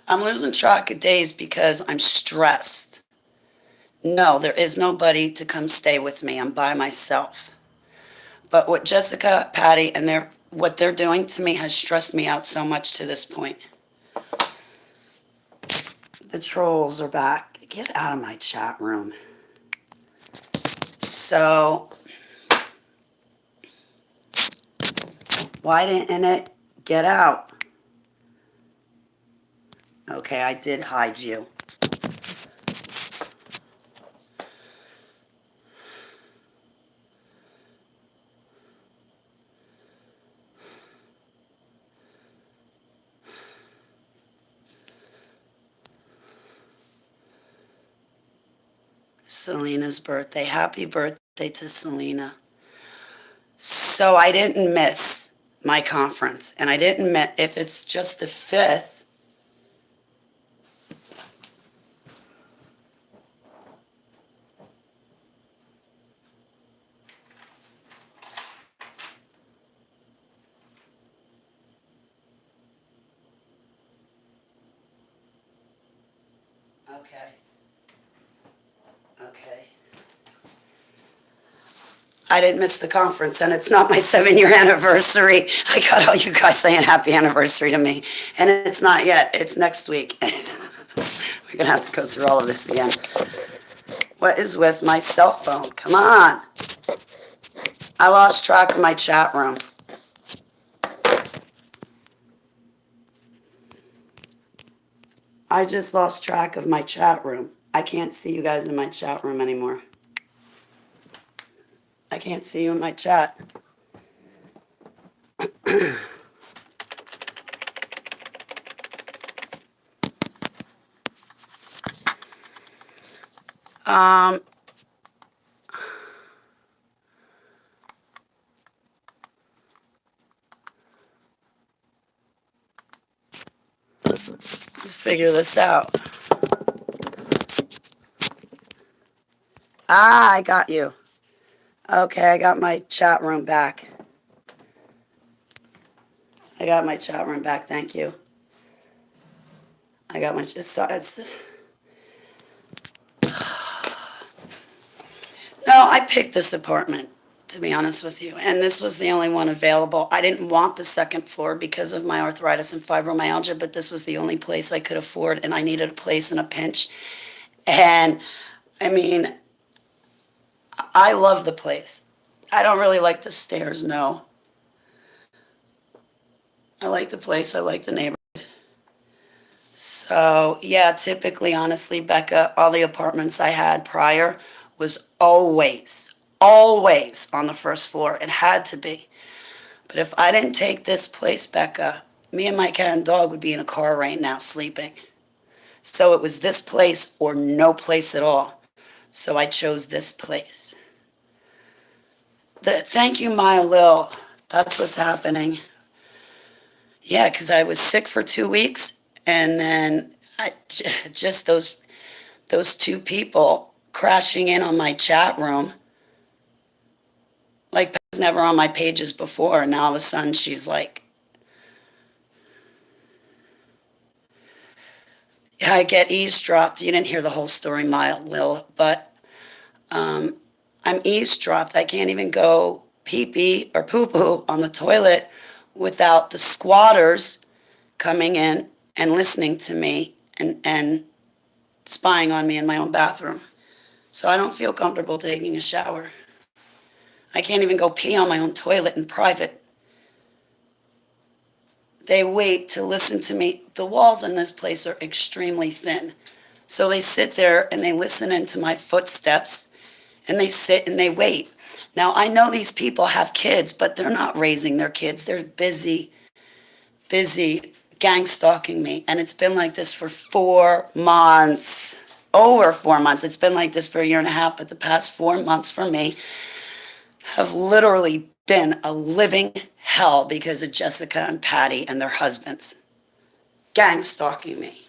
I'm losing track of days because I'm stressed. No, there is nobody to come stay with me. I'm by myself. But what Jessica, Patty, and what they're doing to me has stressed me out so much to this point. The trolls are back. Get out of my chat room. So, why didn't it get out? Okay, I did hide you. Selena's birthday. Happy birthday to Selena. So I didn't miss my conference, and I didn't miss, if it's just the 5th. Okay. Okay. I didn't miss the conference, and it's not my 7-year anniversary. I got all you guys saying happy anniversary to me, and it's not yet. It's next week. We're going to have to go through all of this again. What is with my cell phone? Come on. I lost track of my chat room. I just lost track of my chat room. I can't see you guys in my chat room anymore. I can't see you in my chat. Let's figure this out. Ah, I got you. Okay, I got my chat room back. I got my chat room back, thank you. I got my, no, I picked this apartment. to be honest with you. And this was the only one available. I didn't want the second floor because of my arthritis and fibromyalgia, but this was the only place I could afford, and I needed a place in a pinch. And I mean, I love the place. I don't really like the stairs, no. I like the place, I like the neighborhood. So, yeah, typically, honestly, Becca, all the apartments I had prior was always on the first floor. It had to be. But if I didn't take this place, Becca, me and my cat and dog would be in a car right now sleeping. So it was this place or no place at all. So I chose this place. Thank you, Maya Lil. That's what's happening. Yeah, because I was sick for 2 weeks, and then just those two people crashing in on my chat room. Like, was never on my pages before, and now all of a sudden she's like, yeah, I get eavesdropped. You didn't hear the whole story, Maya Lil, but I'm eavesdropped. I can't even go pee pee or poo poo on the toilet without the squatters coming in and listening to me and spying on me in my own bathroom. So I don't feel comfortable taking a shower. I can't even go pee on my own toilet in private. They wait to listen to me. The walls in this place are extremely thin. So they sit there and they listen into my footsteps, and they sit and they wait. Now, I know these people have kids, but they're not raising their kids. They're busy gang stalking me. And it's been like this for 4 months, over 4 months. It's been like this for a year and a half, but the past 4 months for me have literally been a living hell because of Jessica and Patty and their husbands gang stalking me.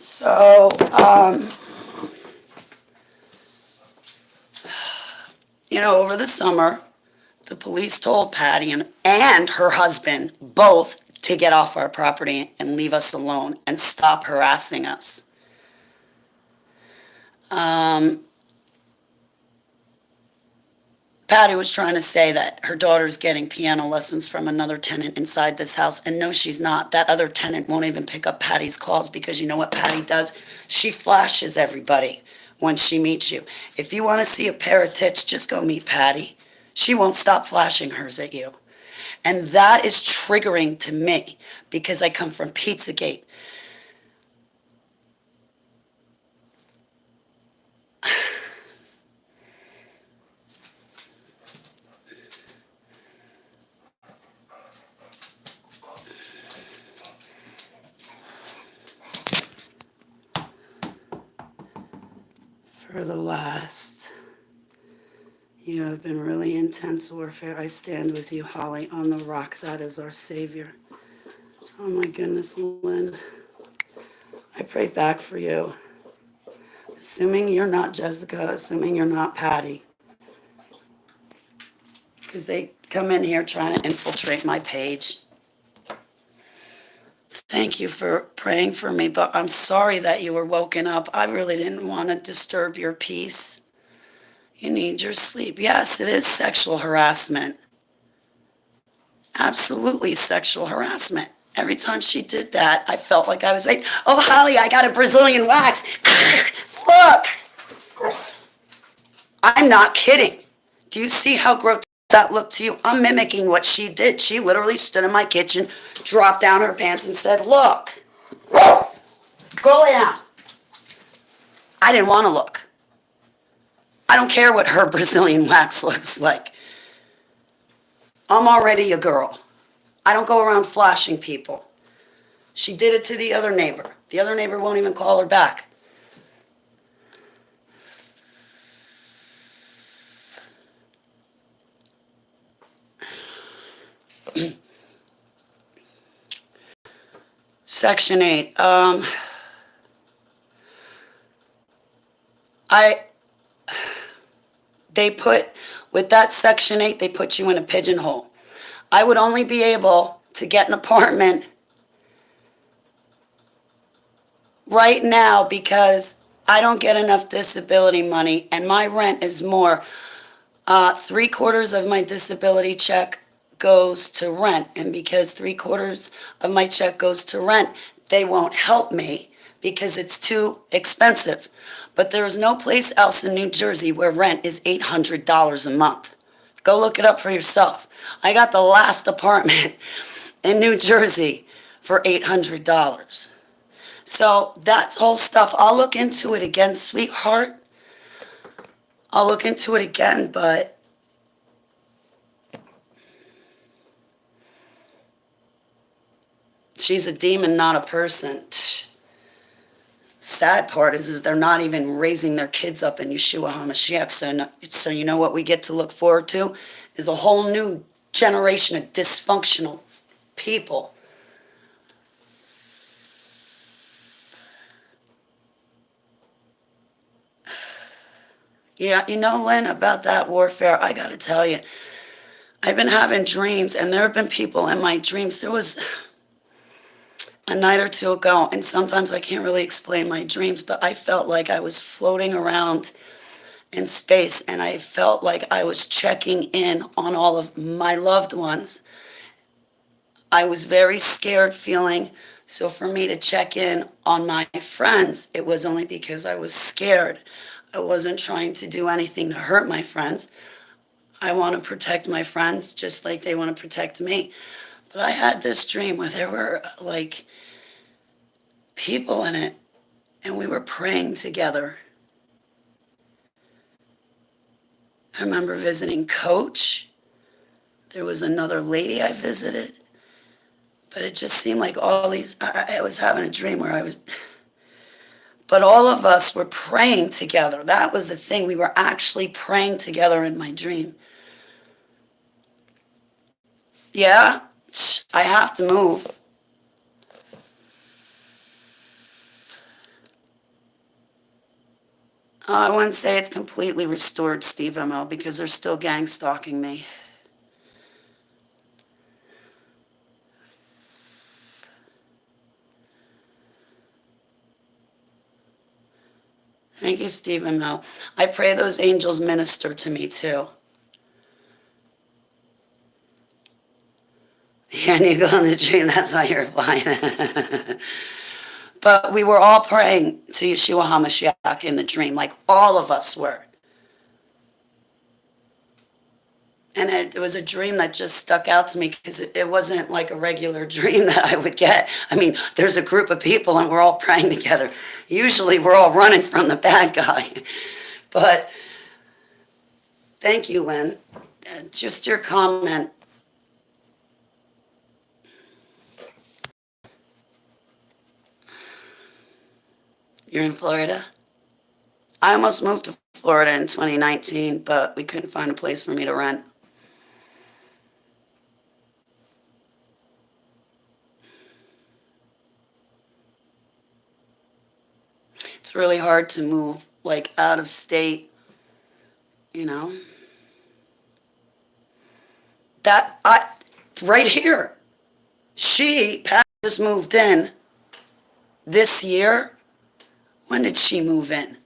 So, over the summer, the police told Patty and her husband both to get off our property and leave us alone and stop harassing us. Patty was trying to say that her daughter's getting piano lessons from another tenant inside this house, and no, she's not. That other tenant won't even pick up Patty's calls because you know what Patty does? She flashes everybody when she meets you. If you want to see a pair of tits, just go meet Patty. She won't stop flashing hers at you. And that is triggering to me because I come from Pizzagate. For the last, you have been really intense warfare. I stand with you, Holly, on the rock. That is our Savior. Oh my goodness, Lynn. I pray back for you. Assuming you're not Jessica, assuming you're not Patty. Because they come in here trying to infiltrate my page. Thank you for praying for me, but I'm sorry that you were woken up. I really didn't want to disturb your peace. You need your sleep. Yes, it is sexual harassment. Absolutely sexual harassment. Every time she did that, I felt like I was like, oh, Holly, I got a Brazilian wax. Look. I'm not kidding. Do you see how grotesque that looked to you? I'm mimicking what she did. She literally stood in my kitchen, dropped down her pants and said, look, go lay down. I didn't want to look. I don't care what her Brazilian wax looks like. I'm already a girl. I don't go around flashing people. She did it to the other neighbor. The other neighbor won't even call her back. Section 8. I they put with that Section 8, they put you in a pigeonhole. I would only be able to get an apartment right now because I don't get enough disability money and my rent is more. 3/4 of my disability check goes to rent, and because 3/4 of my check goes to rent, they won't help me because it's too expensive. But there is no place else in New Jersey where rent is $800 a month. Go look it up for yourself. I got the last apartment in New Jersey for $800. So that's whole stuff. I'll look into it again, sweetheart. I'll look into it again, but she's a demon, not a person. Sad part is they're not even raising their kids up in Yeshua HaMashiach. So you know what we get to look forward to is a whole new generation of dysfunctional people. Yeah, you know, Lynn, about that warfare, I gotta tell you, I've been having dreams, and there have been people in my dreams. There was a night or two ago, and sometimes I can't really explain my dreams, but I felt like I was floating around in space, and I felt like I was checking in on all of my loved ones. I was very scared feeling, so for me to check in on my friends, it was only because I was scared. I wasn't trying to do anything to hurt my friends. I want to protect my friends just like they want to protect me. But I had this dream where there were like people in it, and we were praying together. I remember visiting Coach. There was another lady I visited. But it just seemed like all these, I was having a dream where but all of us were praying together. That was the thing. We were actually praying together in my dream. Yeah, I have to move. I wouldn't say it's completely restored, Steve ML, because they're still gang stalking me. Thank you, Steve ML. I pray those angels minister to me too. Yeah, and you go in the dream, that's why you're flying. But we were all praying to Yeshua HaMashiach in the dream, like all of us were. And it was a dream that just stuck out to me because it wasn't like a regular dream that I would get. I mean, there's a group of people and we're all praying together. Usually we're all running from the bad guy. But thank you, Lynn. Just your comment. You're in Florida? I almost moved to Florida in 2019, but we couldn't find a place for me to rent. It's really hard to move like out of state, you know. Right here, Pat just moved in this year. When did she move in?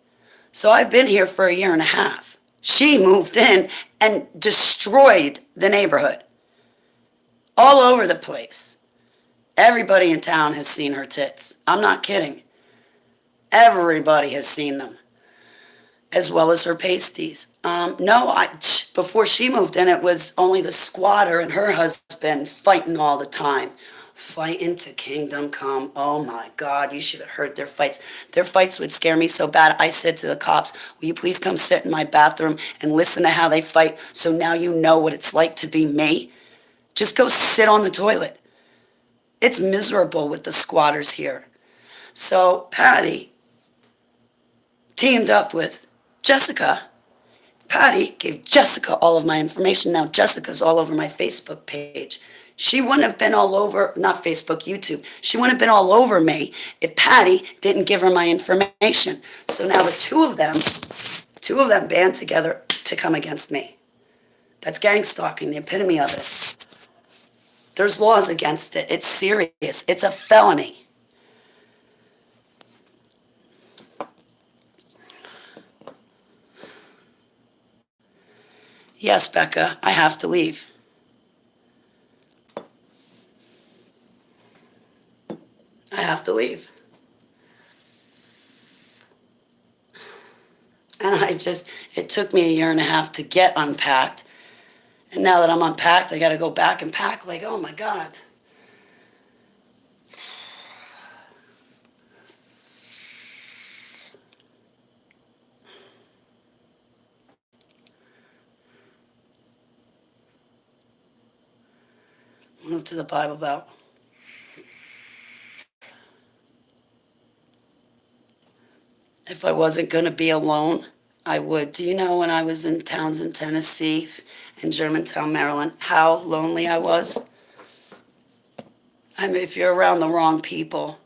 So I've been here for a year and a half. She moved in and destroyed the neighborhood all over the place. Everybody in town has seen her tits. I'm not kidding. Everybody has seen them, as well as her pasties. No, before she moved in, it was only the squatter and her husband fighting all the time. Fighting to kingdom come. Oh my God, you should have heard their fights. Their fights would scare me so bad. I said to the cops, will you please come sit in my bathroom and listen to how they fight so now you know what it's like to be me? Just go sit on the toilet. It's miserable with the squatters here. So Patty teamed up with Jessica. Patty gave Jessica all of my information. Now Jessica's all over my Facebook page. She wouldn't have been all over, not Facebook, YouTube. She wouldn't have been all over me if Patty didn't give her my information. So now the two of them band together to come against me. That's gang stalking, the epitome of it. There's laws against it. It's serious. It's a felony. Yes, Becca, I have to leave. I have to leave. And it took me a year and a half to get unpacked. And now that I'm unpacked, I got to go back and pack like, oh my God. Move to the Bible Belt. If I wasn't going to be alone, I would. Do you know when I was in Townsend, Tennessee, and Germantown, Maryland, how lonely I was? I mean, if you're around the wrong people,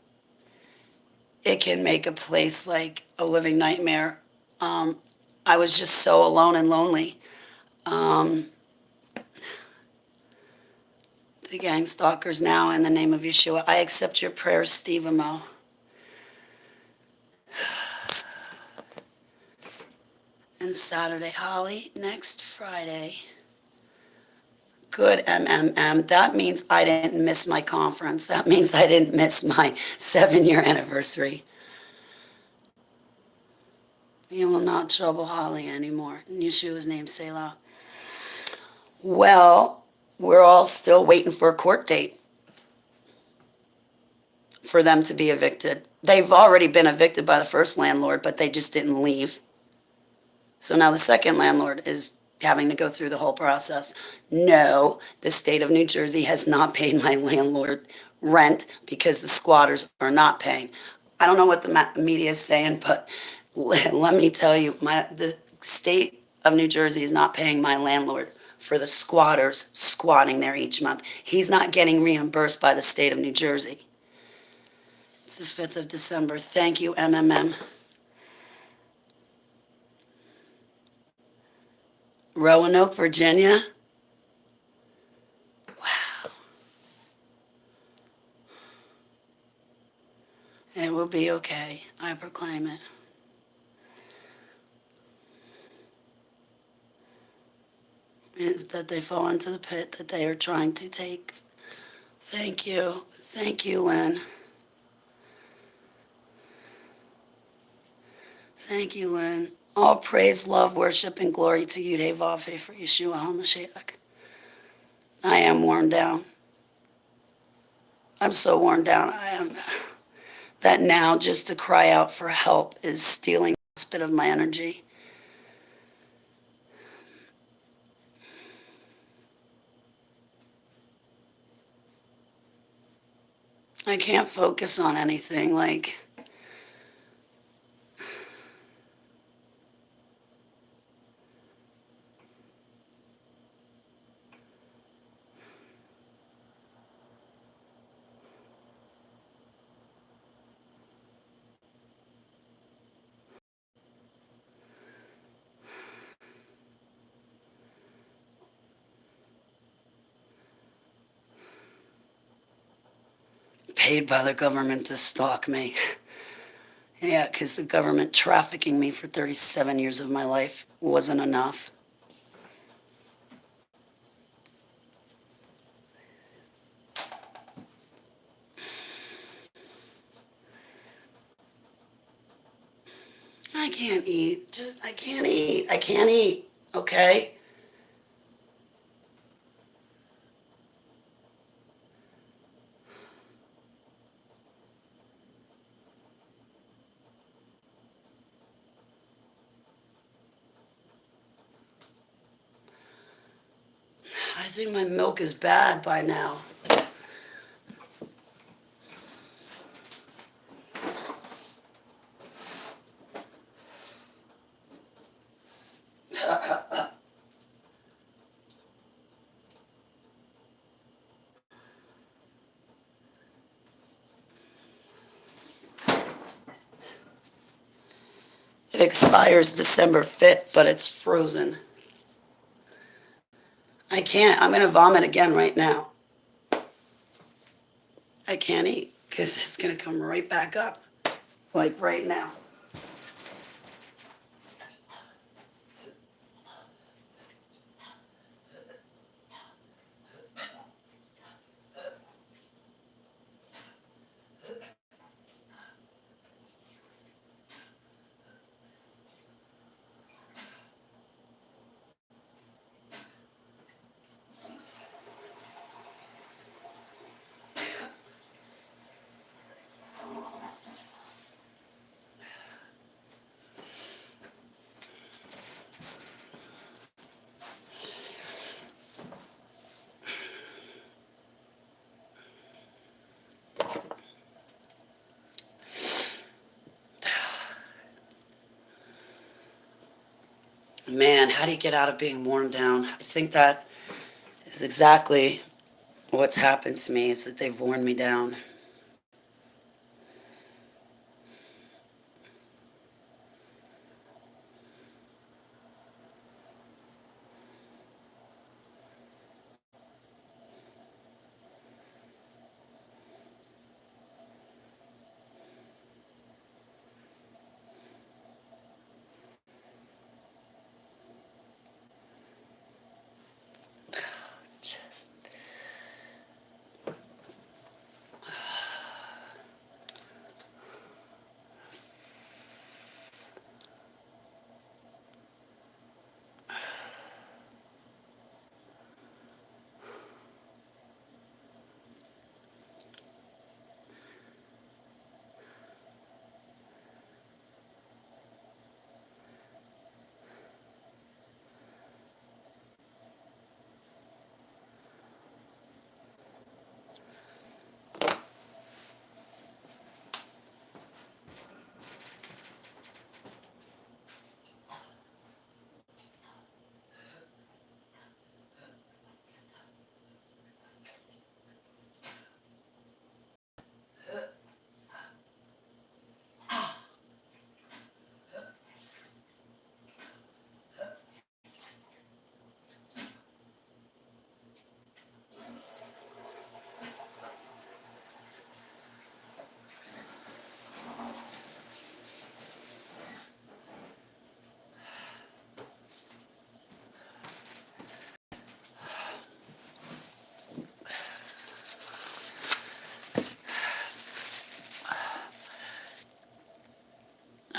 it can make a place like a living nightmare. Um, I was just so alone and lonely. Um, the gang stalkers now, in the name of Yeshua, I accept your prayers, Steve Amo. And Saturday, Holly, next Friday. Good, MMM. That means I didn't miss my conference. That means I didn't miss my 7-year anniversary. You will not trouble Holly anymore. In Yeshua's name, Selah. Well, we're all still waiting for a court date for them to be evicted. They've already been evicted by the first landlord, but they just didn't leave. So now the second landlord is having to go through the whole process. No, the state of New Jersey has not paid my landlord rent because the squatters are not paying. I don't know what the media is saying, but let me tell you, the state of New Jersey is not paying my landlord for the squatters squatting there each month. He's not getting reimbursed by the state of New Jersey. It's the 5th of December. Thank you, MMM. Roanoke, Virginia. Wow. It will be okay. I proclaim it. That they fall into the pit that they are trying to take. Thank you. Thank you, Lynn. Thank you, Lynn. All praise, love, worship, and glory to you, Devave, for Yeshua HaMashiach. I am worn down. I'm so worn down. I am. That now just to cry out for help is stealing a bit of my energy. I can't focus on anything. Like, paid by the government to stalk me. Yeah, because the government trafficking me for 37 years of my life wasn't enough. I can't eat. I can't eat. I can't eat. Okay? I think my milk is bad by now. It expires December 5th, but it's frozen. I can't. I'm going to vomit again right now. I can't eat because it's going to come right back up, like right now. Man, how do you get out of being worn down? I think that is exactly what's happened to me, is that they've worn me down.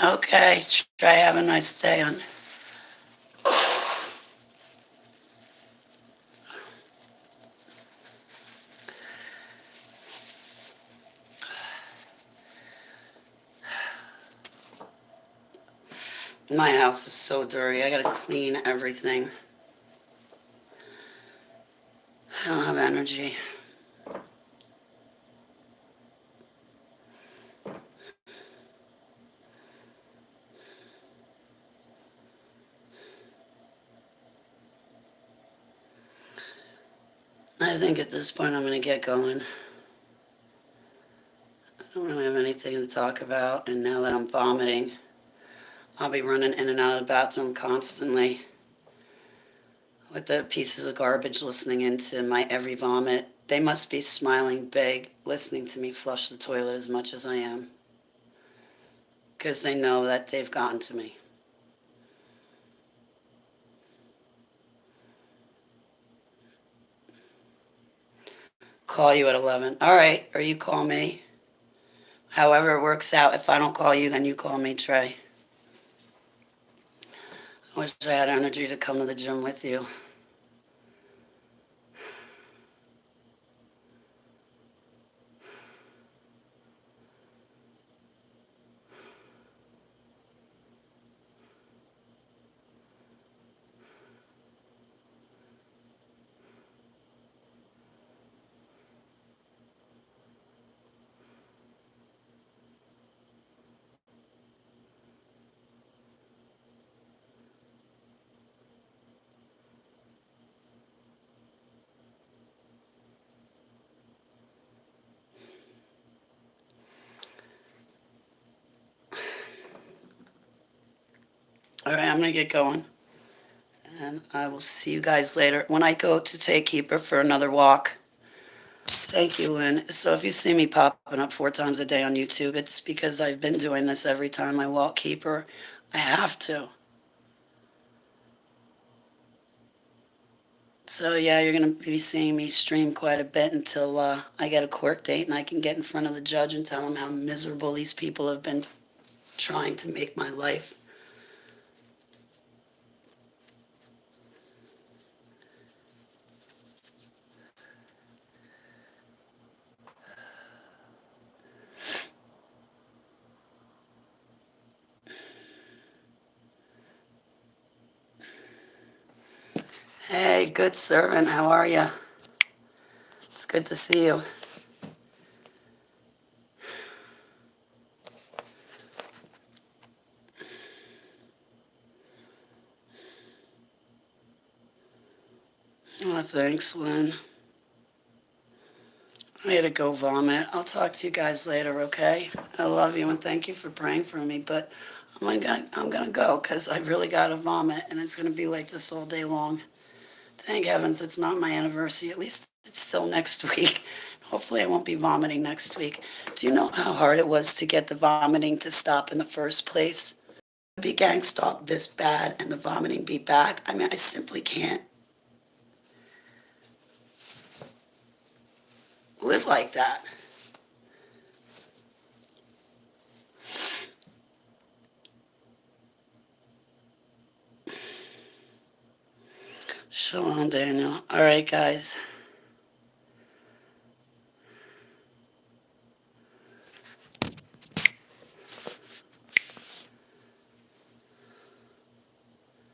Okay, try have a nice day on. My house is so dirty. I gotta clean everything. I don't have energy. I think at this point I'm gonna get going. I don't really have anything to talk about, and now that I'm vomiting, I'll be running in and out of the bathroom constantly with the pieces of garbage listening into my every vomit. They must be smiling big, listening to me flush the toilet as much as I am, because they know that they've gotten to me. Call you at 11. All right, or you call me. However it works out. If I don't call you, then you call me, Trey. I wish I had energy to come to the gym with you. All right, I'm going to get going. And I will see you guys later when I go to take Keeper for another walk. Thank you, Lynn. So if you see me popping up 4 times a day on YouTube, it's because I've been doing this every time I walk Keeper. I have to. So yeah, you're going to be seeing me stream quite a bit until I get a court date and I can get in front of the judge and tell him how miserable these people have been trying to make my life. Hey, good servant, how are you? It's good to see you. Oh, thanks, Lynn. I had to go vomit. I'll talk to you guys later, okay? I love you and thank you for praying for me, but I'm gonna go because I really gotta vomit and it's gonna be like this all day long. Thank heavens it's not my anniversary. At least it's still next week. Hopefully I won't be vomiting next week. Do you know how hard it was to get the vomiting to stop in the first place? Be gang stalked this bad and the vomiting be back. I mean, I simply can't live like that. Shalom, Daniel. All right, guys.